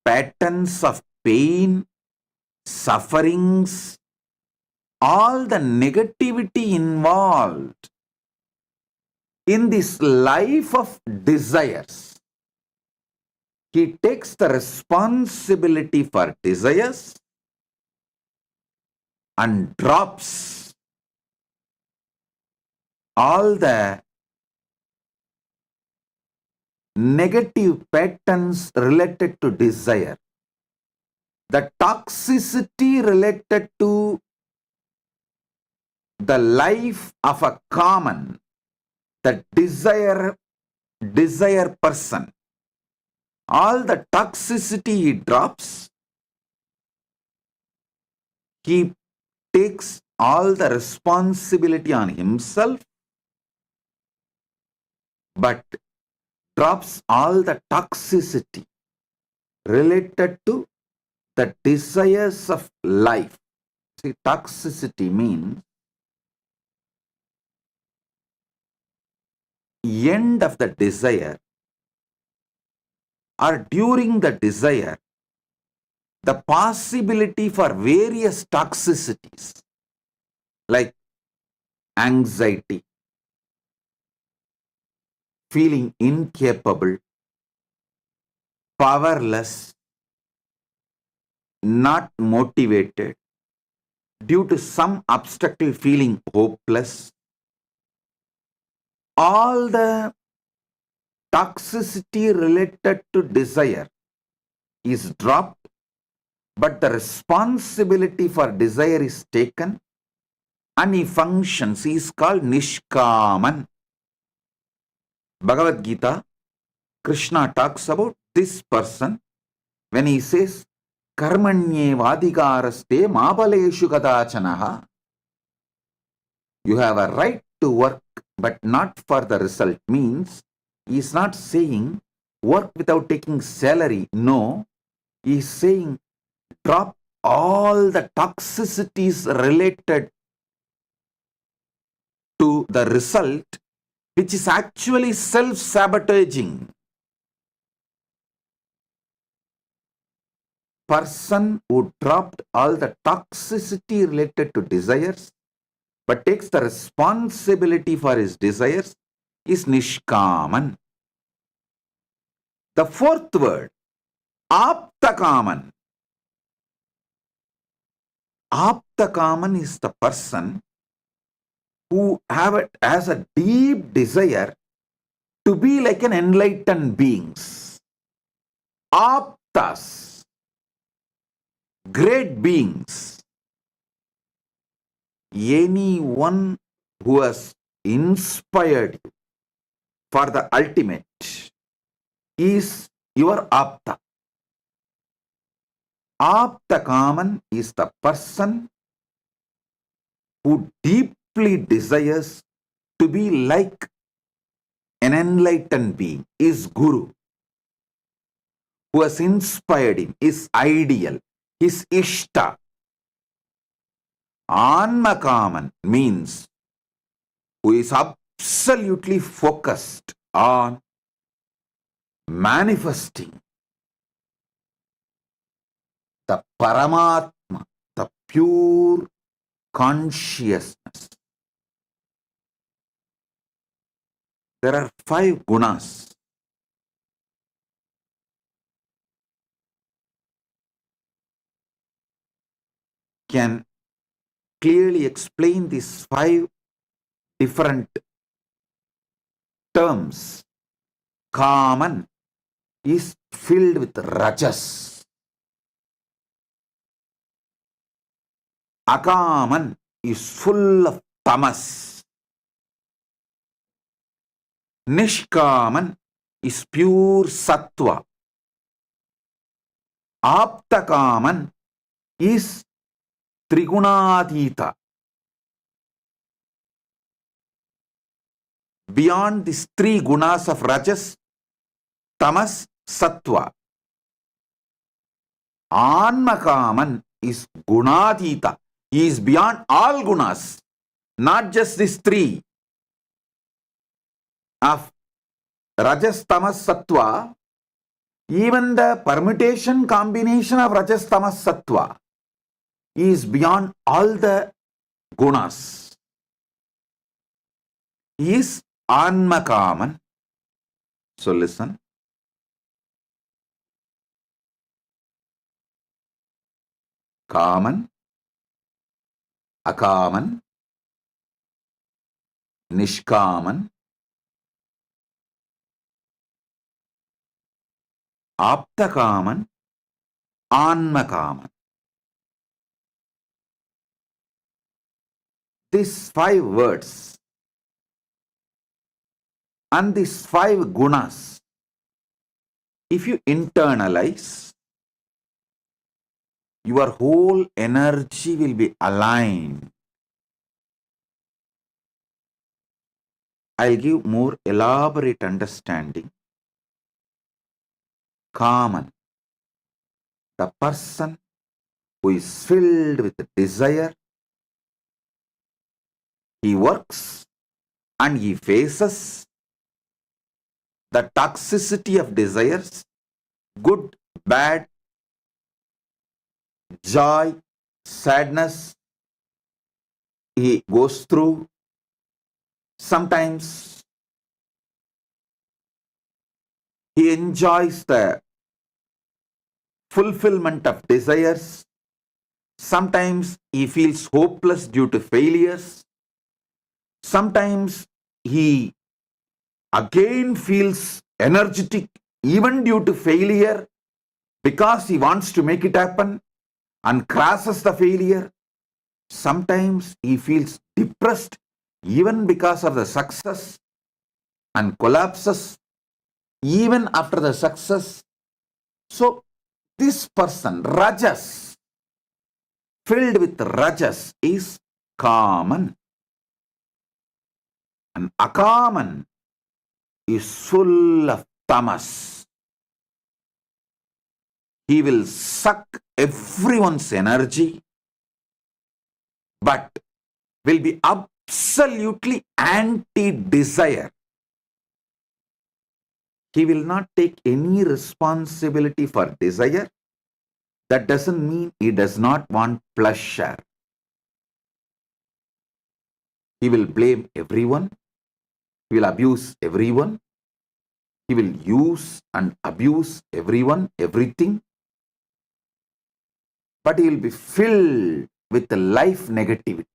Speaker 2: patterns of pain, sufferings, all the negativity involved in this life of desires. He takes the responsibility for desires and drops all the negative patterns related to desire, the toxicity related to the life of a common, the desire person. All the toxicity he drops, he takes all the responsibility on himself, but drops all the toxicity related to the desires of life. See, toxicity means end of the desire or during the desire, the possibility for various toxicities like anxiety, feeling incapable, powerless, not motivated, due to some obstacle feeling hopeless. All the toxicity related to desire is dropped, but the responsibility for desire is taken and he functions. He is called Nishkaman. Bhagavad Gita, Krishna talks about this person when he says, Karmanye vadhikaraste mabaleshu kadachanaha. You have a right to work, but not for the result. Means he is not saying work without taking salary. No, he is saying drop all the toxicities related to the result, which is actually self-sabotaging. Person who dropped all the toxicity related to desires but takes the responsibility for his desires is Nishkaman. The fourth word, Aptakaman. Aptakaman is the person who has a deep desire to be like an enlightened beings. Aptas, great beings. Anyone who has inspired you for the ultimate is your Apta. Apta Kaman is the person who deeply desires to be like an enlightened being, is Guru, who has inspired him, is ideal, is Ishta. Anmakaman means who is absolutely focused on manifesting the Paramatma, the pure consciousness. There are 5 gunas. Can clearly explain these 5 different terms. Kaman is filled with rajas. Akaman is full of tamas. Nishkaman is pure sattva. Aptakaman is trigunadita. Beyond these 3 gunas of rajas, tamas, sattva, Anmakaman is gunadita. He is beyond all gunas, not just these 3 of rajas, tamas, sattva. Even the permutation combination of rajas, tamas, sattva is beyond all the gunas. He is Anmakaman. So listen. Kaman, Akaman, Nishkaman, Aptakaman, Anmakaman. These 5 words and these 5 gunas, if you internalize, your whole energy will be aligned. I'll give more elaborate understanding. Kaman, the person who is filled with desire, he works and he faces the toxicity of desires, good, bad, joy, sadness. He goes through. Sometimes he enjoys the fulfillment of desires. Sometimes he feels hopeless due to failures. Sometimes he again feels energetic even due to failure because he wants to make it happen and crosses the failure. Sometimes he feels depressed even because of the success and collapses even after the success. So this person, Rajas, filled with Rajas, is Kaman. And Akaman is full of Tamas. He will suck everyone's energy, but will be absolutely anti-desire. He will not take any responsibility for desire. That doesn't mean he does not want pleasure. He will blame everyone. He will abuse everyone. He will use and abuse everyone, everything. But he will be filled with the life negativity.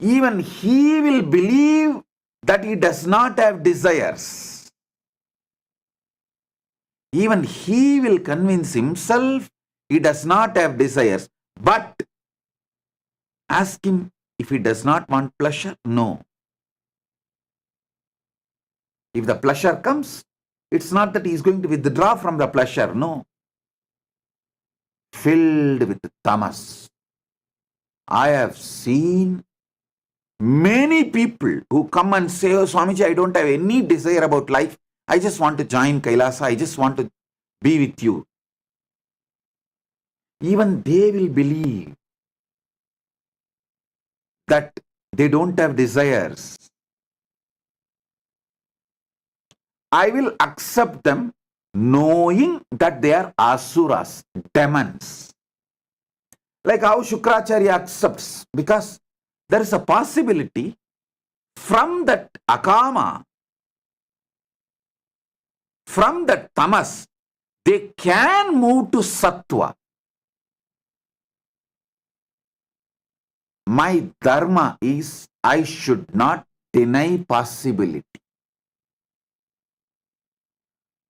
Speaker 2: even he will believe that he does not have desires. Even he will convince himself he does not have desires. But ask him if he does not want pleasure. No. If the pleasure comes, it's not that he is going to withdraw from the pleasure. No. Filled with tamas. I have seen many people who come and say, oh Swamiji, I don't have any desire about life. I just want to join Kailasa. I just want to be with you. Even they will believe that they don't have desires. I will accept them knowing that they are asuras, demons. Like how Shukracharya accepts, because there is a possibility from that akama, from that tamas, they can move to sattva. My dharma is I should not deny possibility.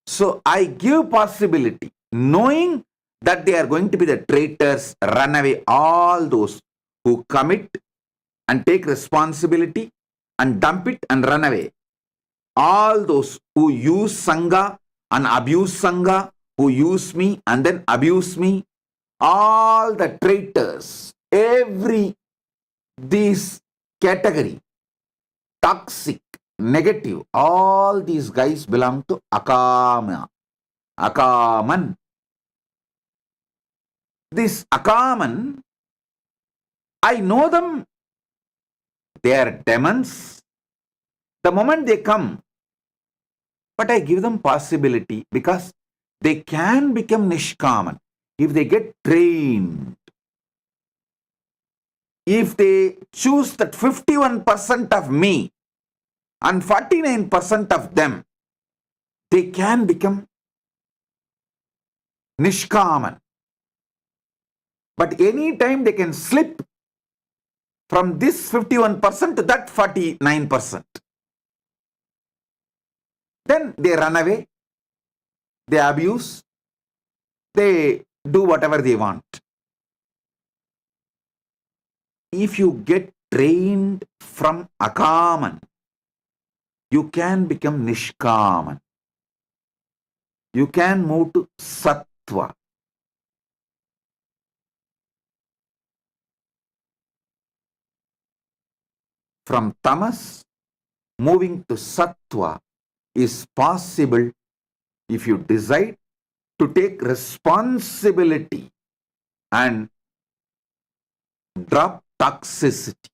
Speaker 2: So I give possibility, knowing that they are going to be the traitors, run away, all those who commit and take responsibility and dump it and run away. All those who use Sangha and abuse Sangha, who use me and then abuse me, all the traitors, every this category, toxic, negative, all these guys belong to akama, akaman. This akaman, I know them, they are demons. The moment they come, but I give them possibility because they can become nishkaman if they get trained. If they choose that 51% of me and 49% of them, they can become nishkaman. But any time they can slip from this 51% to that 49%. Then they run away, they abuse, they do whatever they want. If you get trained from akaman, you can become nishkaman. You can move to sattva. From tamas, moving to sattva is possible if you decide to take responsibility and drop toxicity.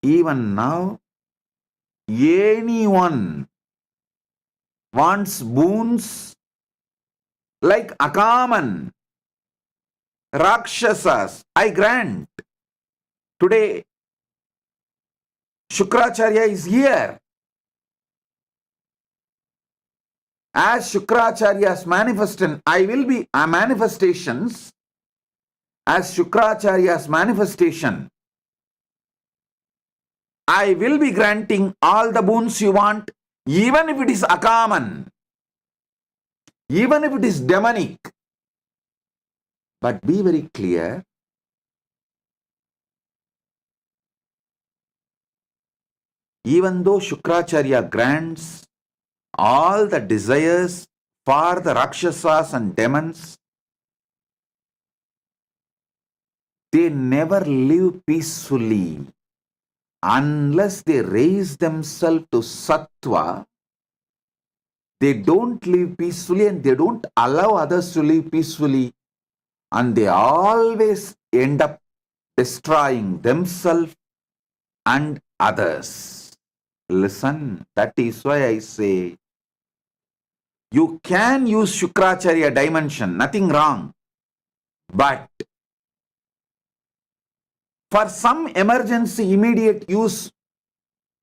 Speaker 2: Even now, anyone wants boons like akaman, rakshasas, I grant. Today, Shukracharya is here. As Shukracharya's manifestation, I will be a manifestations. As Shukracharya's manifestation, I will be granting all the boons you want, even if it is akaman, even if it is demonic. But be very clear, even though Shukracharya grants all the desires for the Rakshasas and demons, they never live peacefully unless they raise themselves to sattva. They don't live peacefully and they don't allow others to live peacefully, and they always end up destroying themselves and others. Listen, that is why I say, you can use Shukracharya dimension, nothing wrong. But for some emergency, immediate use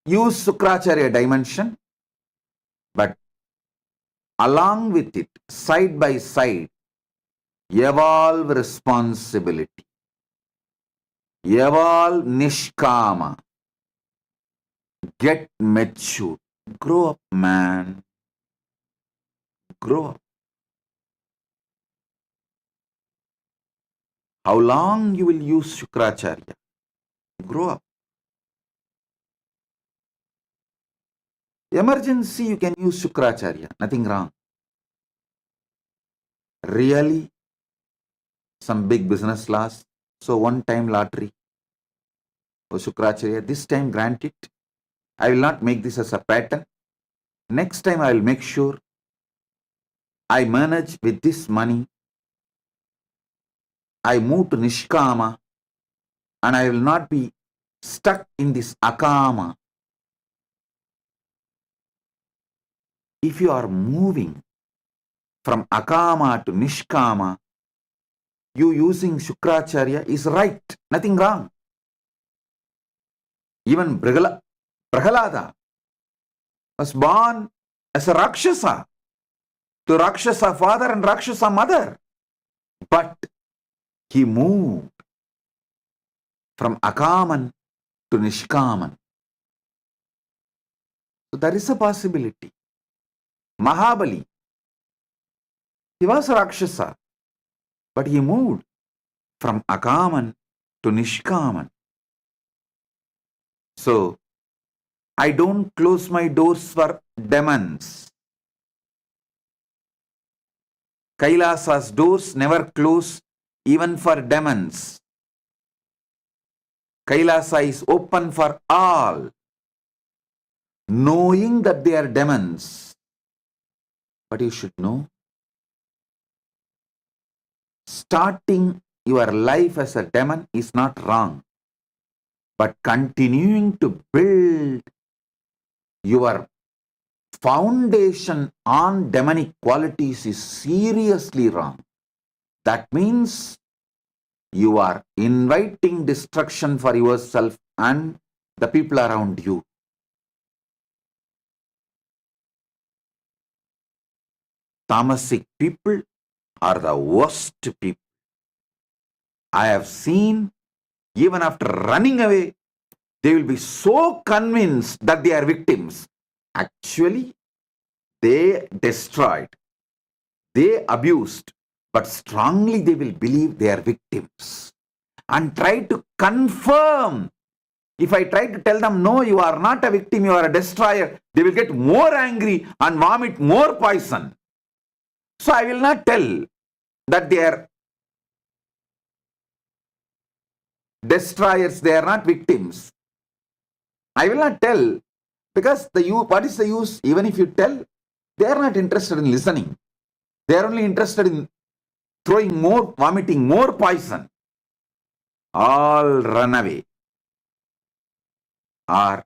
Speaker 2: Shukracharya dimension. But along with it, side by side, evolve responsibility. Evolve nishkama. Get mature. Grow up, man. Grow up. How long you will use Shukracharya? Grow up. Emergency, you can use Shukracharya. Nothing wrong. Really? Some big business loss. So one time lottery. Oh, Shukracharya, this time grant it. I will not make this as a pattern. Next time I will make sure I manage with this money. I move to Nishkama and I will not be stuck in this Akama. If you are moving from Akama to Nishkama, you using Shukracharya is right. Nothing wrong. Even Prahalada was born as a Rakshasa to Rakshasa father and Rakshasa mother. But he moved from Akaman to Nishkaman. So there is a possibility. Mahabali, he was a Rakshasa, but he moved from Akaman to Nishkaman. So I don't close my doors for demons. Kailasa's doors never close even for demons. Kailasa is open for all, knowing that they are demons. But you should know, starting your life as a demon is not wrong, but continuing to build your foundation on demonic qualities is seriously wrong. That means you are inviting destruction for yourself and the people around you. Tamasic people are the worst people. I have seen, even after running away, they will be so convinced that they are victims. Actually, they destroyed, they abused, but strongly they will believe they are victims and try to confirm. If I try to tell them, no, you are not a victim, you are a destroyer, they will get more angry and vomit more poison. So I will not tell that they are destroyers, they are not victims. I will not tell, because what is the use? Even if you tell, they are not interested in listening. They are only interested in vomiting more poison. All run away are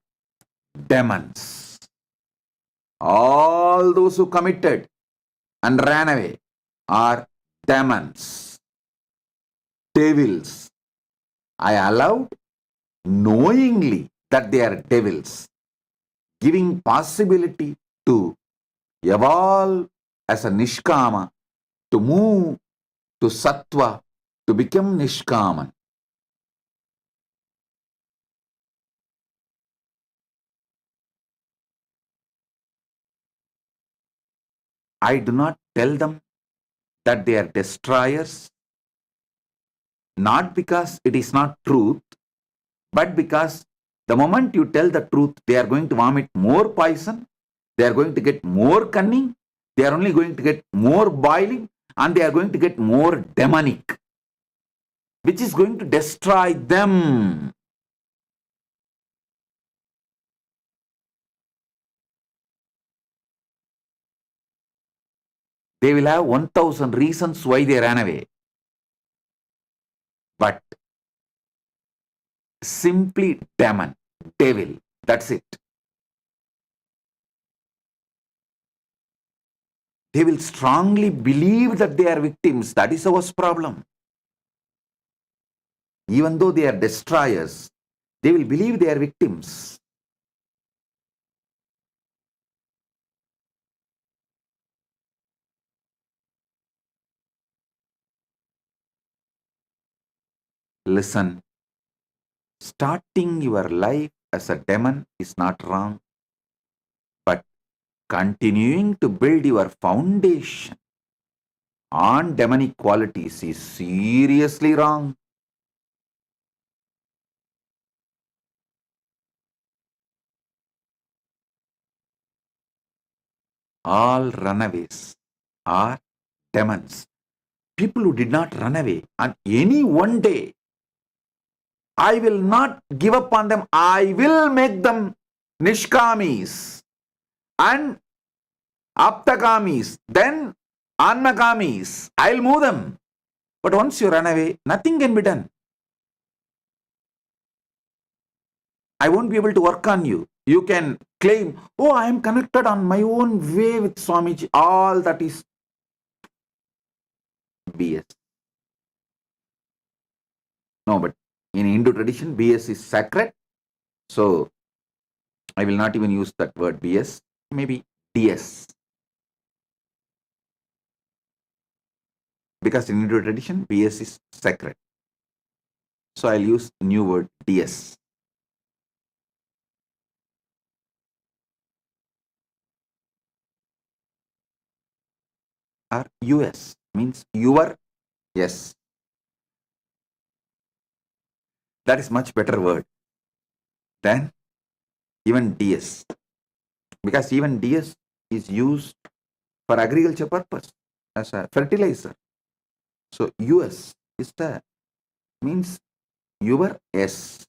Speaker 2: demons. All those who committed and ran away are demons, devils. I allowed knowingly that they are devils, giving possibility to evolve as a Nishkama, to move to Sattva, to become Nishkaman. I do not tell them that they are destroyers, not because it is not truth, but because the moment you tell the truth, they are going to vomit more poison, they are going to get more cunning, they are only going to get more boiling, and they are going to get more demonic, which is going to destroy them. They will have 1,000 reasons why they ran away. But simply demon, devil, that's it. They will strongly believe that they are victims. That is our problem. Even though they are destroyers, they will believe they are victims. Listen, Starting your life as a demon is not wrong, but continuing to build your foundation on demonic qualities is seriously wrong. All runaways are demons. People who did not run away, and any one day, I will not give up on them. I will make them nishkamis and aptagamis, then annagamis. I'll move them. But once you run away, nothing can be done. I won't be able to work on you. You can claim, oh, I am connected on my own way with Swamiji. All that is BS. No, but in Hindu tradition, BS is sacred. So I will not even use that word BS. Maybe DS. Because in Hindu tradition, BS is sacred. So I'll use new word DS. Or US means your yes. That is much better word than even DS. Because even DS is used for agriculture purpose as a fertilizer. So US is the means your yes.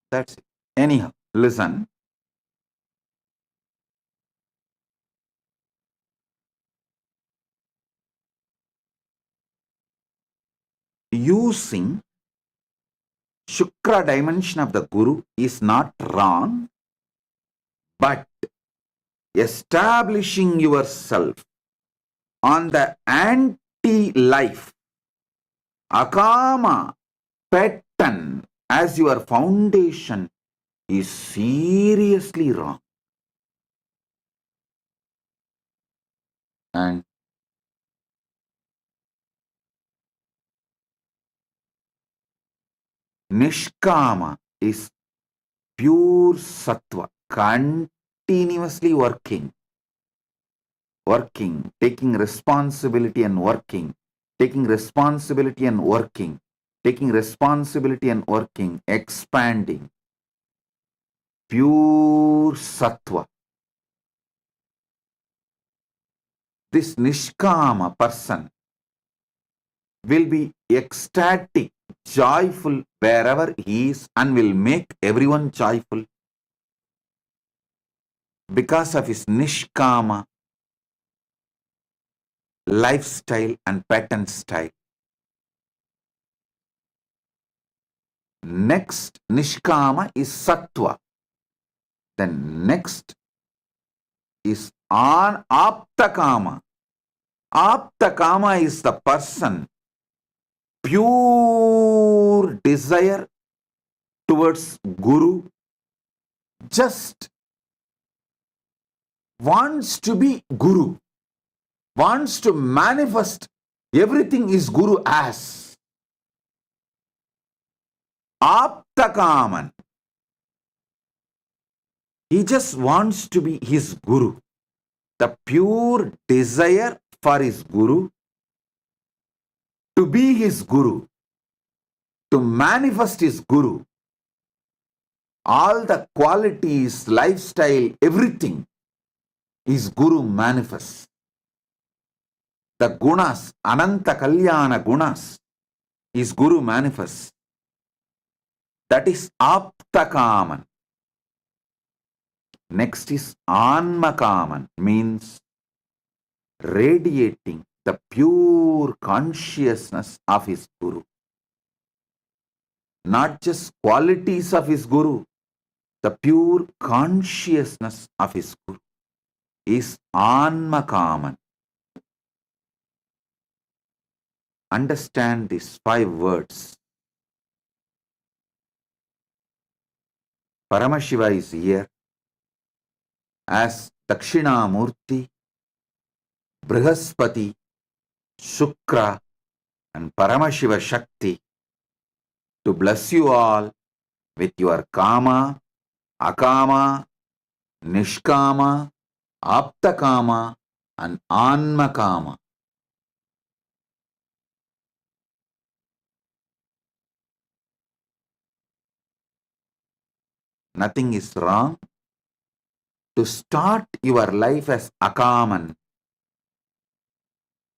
Speaker 2: That's it. Anyhow, listen. Using Shukra dimension of the Guru is not wrong, but establishing yourself on the anti-life, akama pattern as your foundation is seriously wrong. And Nishkama is pure sattva, continuously working, taking responsibility and working, taking responsibility and working, taking responsibility and working, expanding. Pure sattva. This Nishkama person will be ecstatic, joyful wherever he is and will make everyone joyful because of his Nishkama lifestyle and pattern style. Next Nishkama is Sattva. Then next is Aptakama. Aptakama is the person pure desire towards Guru, just wants to be Guru, wants to manifest everything is Guru as. Aptakaman. He just wants to be his Guru. The pure desire for his Guru, to be his Guru, to manifest his Guru. All the qualities, lifestyle, everything is Guru manifests. The gunas, Ananta Kalyana gunas, is Guru manifests. That is Aptakaman. Next is Anmakaman, means radiating the pure consciousness of his Guru. Not just qualities of his Guru, the pure consciousness of his Guru is Anmakaman. Understand these 5 words. Paramashiva is here as Dakshinamurti, Brihaspati, Shukra, and Paramashiva Shakti to bless you all with your kama, akama, nishkama, aptakama, and anmakama. Nothing is wrong to start your life as akaman,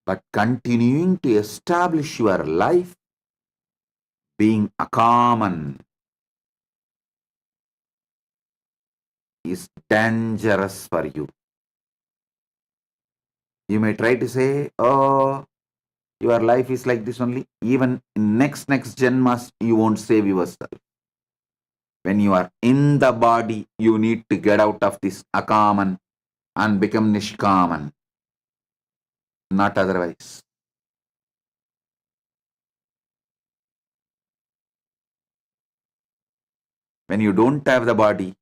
Speaker 2: but continuing to establish your life being akaman is dangerous for you. You may try to say, oh, your life is like this only. Even in next janmas, you won't save yourself. When you are in the body, you need to get out of this akaman and become nishkaman. Not otherwise. When you don't have the body,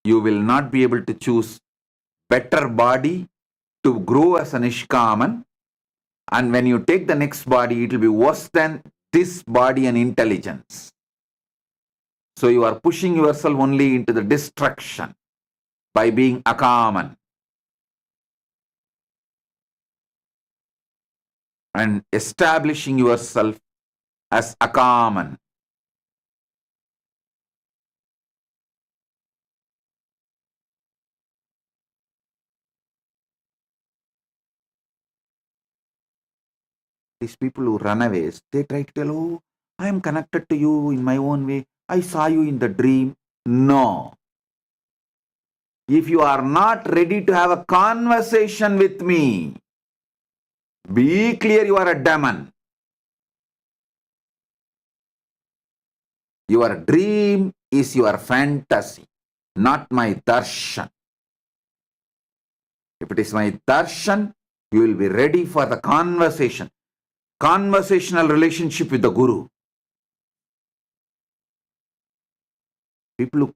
Speaker 2: you will not be able to choose better body to grow as a nishkaman. And when you take the next body, it will be worse than this body and intelligence. So you are pushing yourself only into the destruction by being akaman and establishing yourself as akaman. These people who run away, they try to tell, oh, I am connected to you in my own way. I saw you in the dream. No. If you are not ready to have a conversation with me, be clear you are a demon. Your dream is your fantasy, not my darshan. If it is my darshan, you will be ready for the conversation. Conversational relationship with the Guru. People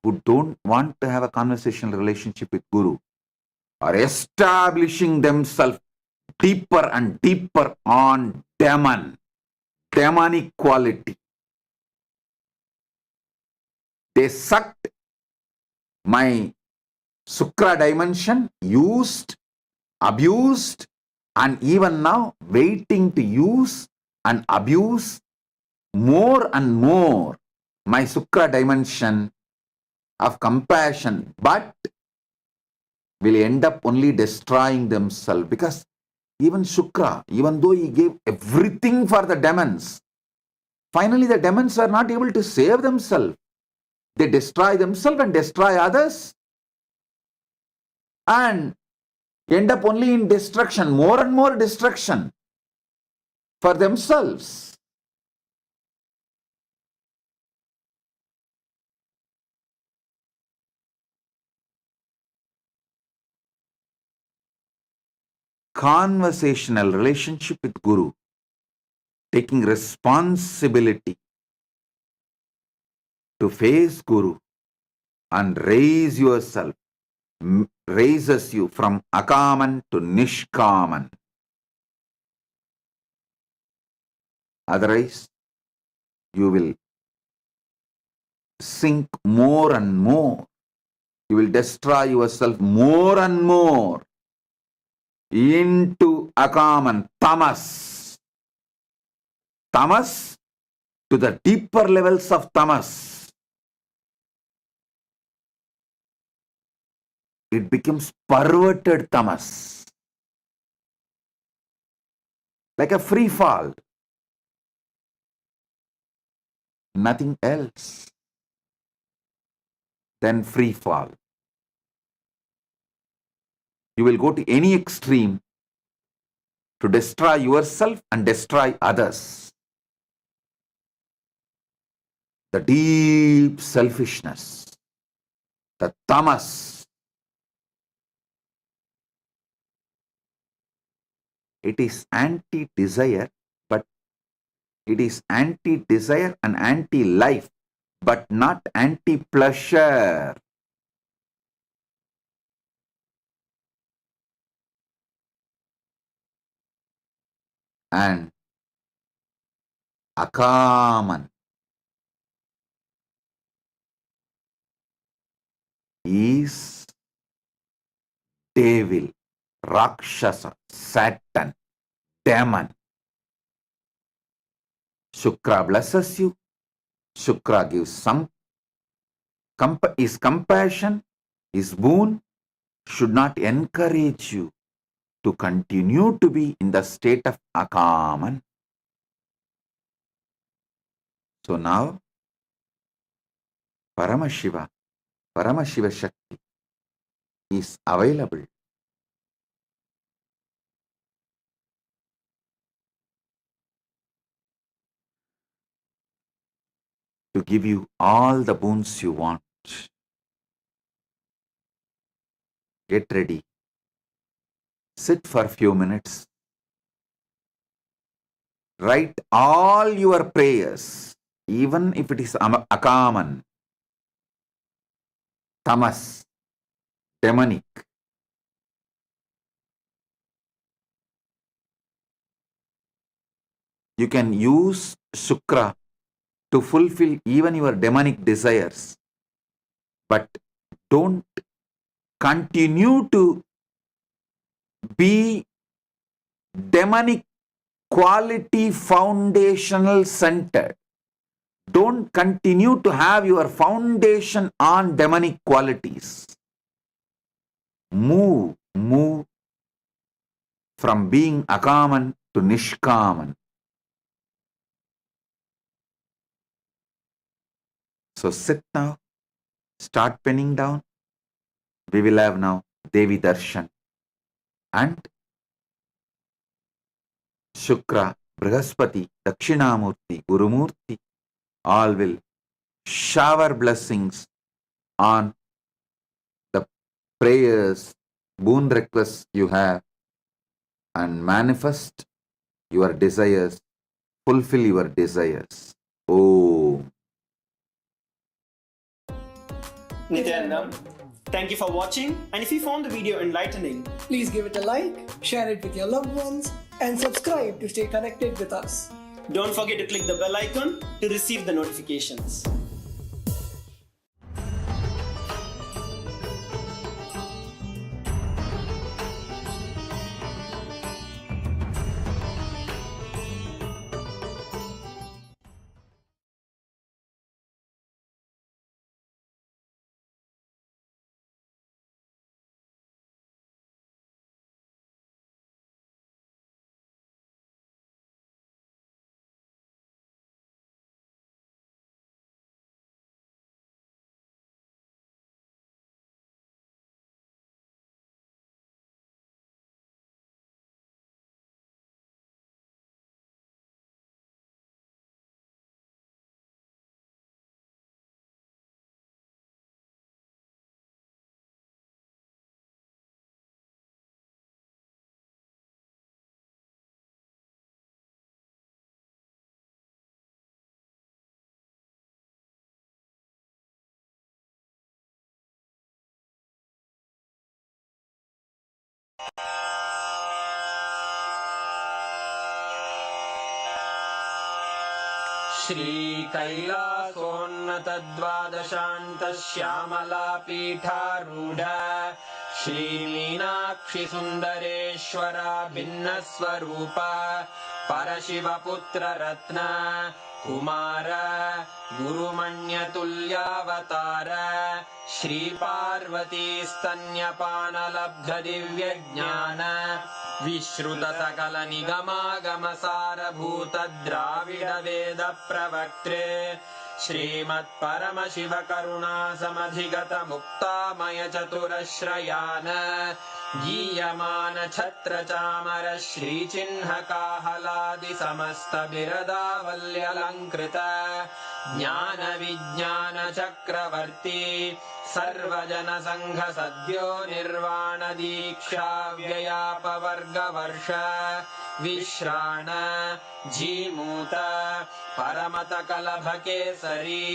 Speaker 2: who don't want to have a conversational relationship with Guru are establishing themselves deeper and deeper on demonic quality. They sucked my Sukra dimension, used, abused, and even now waiting to use and abuse more and more my Sukra dimension of compassion, but will end up only destroying themselves, because even Shukra, even though he gave everything for the demons, finally the demons are not able to save themselves. They destroy themselves and destroy others and end up only in destruction, more and more destruction for themselves. Conversational relationship with Guru, taking responsibility to face Guru and raise yourself, raises you from akaman to nishkaman. Otherwise, you will sink more and more. You will destroy yourself more and more into akaman, tamas. Tamas to the deeper levels of tamas. It becomes perverted tamas. Like a free fall. Nothing else than free fall. You will go to any extreme to destroy yourself and destroy others. The deep selfishness, the tamas, it is anti-desire, but it is anti-desire and anti-life, but not anti-pleasure. And Akaman is devil, Rakshasa, Satan, demon. Shukra blesses you. Shukra gives some his compassion, his boon should not encourage you to continue to be in the state of Akaman. So now, Paramashiva Shakti is available to give you all the boons you want. Get ready. Sit for a few minutes. Write all your prayers, even if it is Akaman, Tamas, demonic. You can use Shukra to fulfill even your demonic desires. But don't continue to be demonic quality foundational centered. Don't continue to have your foundation on demonic qualities. Move from being Akaman to Nishkaman. So sit now, start penning down. We will have now Devi Darshan and Shukra, Brihaspati, Dakshinamurti, Gurumurti, all will shower blessings on the prayers, boon requests you have and manifest your desires, fulfill your desires. Oh.
Speaker 5: Nithyananda, thank you for watching, and if you found the video enlightening,
Speaker 6: please give it a like, share it with your loved ones, and subscribe to stay connected with us.
Speaker 5: don't forget to click the bell icon to receive the notifications.
Speaker 1: श्रीकैलासोन्नतद्वादशान्तश्यामलापीठारूढ श्रीमीनाक्षिसुन्दरेश्वरा भिन्नस्वरूप परशिवपुत्ररत्न Kumar गुरुमण्यतुल्यावतार श्रीपार्वतीस्तन्यपानलब्धदिव्यज्ञान विश्रुतसकलनिगमागमसारभूतद्राविडवेदप्रवक्त्रे श्रीमत्परमशिवकरुणासमधिगतमुक्तामयचतुरश्रयान् गीयमानछत्रचामर श्रीचिह्नकाहलादिसमस्तबिरदावल्यलङ्कृत ज्ञानविज्ञानचक्रवर्ती सर्वजनसङ्घसद्यो निर्वाणदीक्षाव्ययापवर्गवर्ष विश्राण Jimuta परमतकलभकेसरी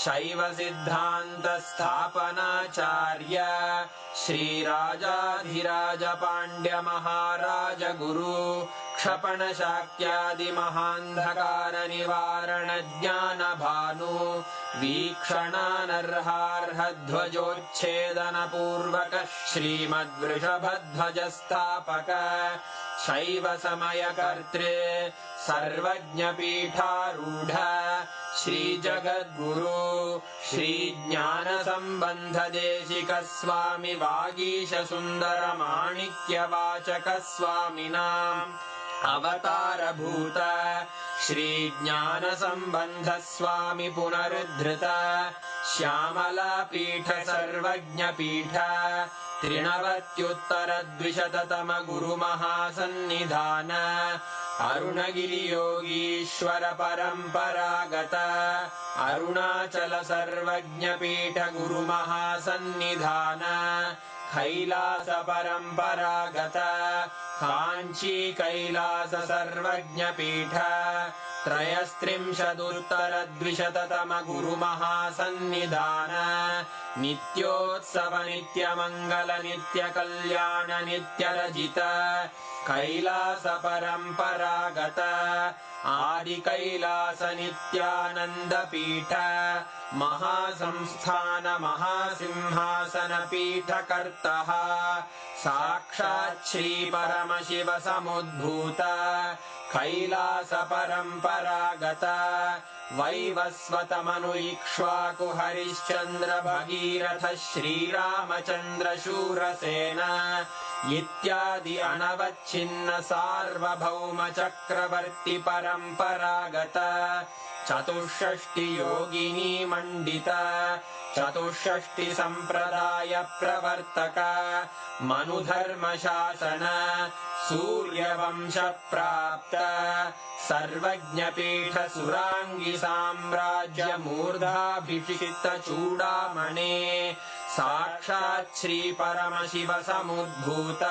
Speaker 1: शैवसिद्धान्तस्थापनाचार्य श्रीराजाधिराज पाण्ड्यमहाराज गुरु क्षपणशाक्यादिमहान्धकारनिवारणज्ञानभानु वीक्षणानर्हार्हध्वजोच्छेदनपूर्वकः श्रीमद्वृषभध्वजस्थापक शैव समयकर्त्रे सर्वज्ञपीठारूढ श्रीजगद्गुरु श्रीज्ञानसम्बन्धदेशिकः स्वामि वागीशसुन्दरमाणिक्यवाचकः स्वामिनाम् अवतारभूत श्रीज्ञानसम्बन्धः स्वामि पुनरुद्धृत श्यामलापीठ सर्वज्ञपीठ 93 गुरुमहासन्निधान अरुणगिरियोगीश्वर परम्परागत अरुणाचल सर्वज्ञपीठ गुरुमहासन्निधान कैलास परम्परागत काञ्ची कैलास सर्वज्ञपीठ 33 गुरुमहासन्निधान नित्योत्सव नित्यमङ्गल नित्यकल्याण नित्यरजित कैलास परम्परागत आदि कैलास नित्यानन्दपीठ महासंस्थान महासिंहासन पीठकर्तः साक्षात् श्री परमशिव समुद्भूत कैलास परम्परागत वैवस्वतमनु इक्ष्वाकु हरिश्चन्द्र भगीरथ श्रीरामचन्द्र शूरसेन इत्यादि अनवच्छिन्न सार्वभौम चक्रवर्ति परम्परागत 64 योगिनी मण्डित 64 सम्प्रदाय प्रवर्तक मनुधर्म शासन सूर्यवंश प्राप्त सर्वज्ञपीठ सुरांगी साम्राज्य मूर्धाभिषिक्त चूडामणे साक्षात् श्री परमशिव समुद्भूत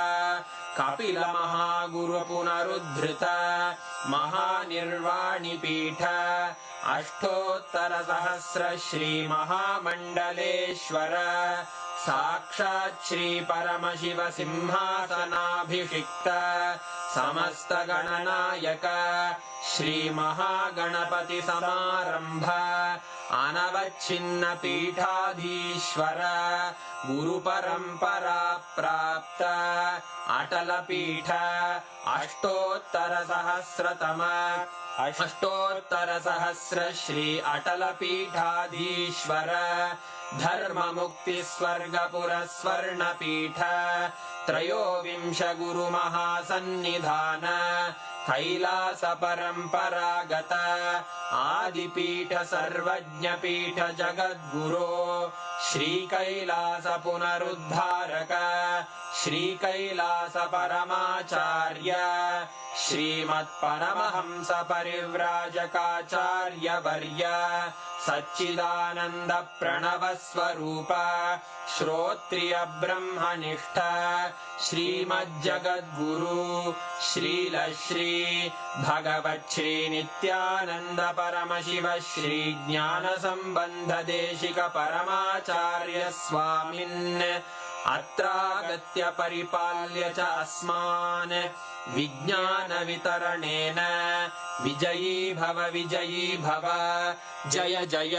Speaker 1: कपिल महागुरु पुनरुद्धृत महानिर्वाणि पीठ अष्टोत्तर सहस्र श्री महामण्डलेश्वर साक्षात् श्री परमशिव सिंहासनाभिषिक्त समस्त गणनायक श्री महागणपति समारंभ अनवच्छिन्न पीठाधीश्वर गुरु परंपरा प्राप्त अटल पीठ अष्टोत्तर सहस्र श्री अटल पीठाधीश्वर धर्म मुक्ति स्वर्गपुर स्वर्ण पीठ 23 गुरु महासन्निधान कैलास परम्परागत आदिपीठ सर्वज्ञपीठ जगद्गुरो श्री कैलास पुनरुद्धारक श्री कैलास परमाचार्य श्रीमत्परमहंस परिव्राजकाचार्य वर्य सच्चिदानंद प्रणव स्वरूप श्रोत्रिय ब्रह्मनिष्ठ श्रीमज्जगद्गुरु श्रील श्री भगवत् श्री नित्यानंद परमशिव श्री ज्ञान संबंध देशिक परमाचार्य स्वामिन् अत्रागत्य परिपाल्य च अस्मान् विज्ञान वितरणेन विजयी भव जय जय।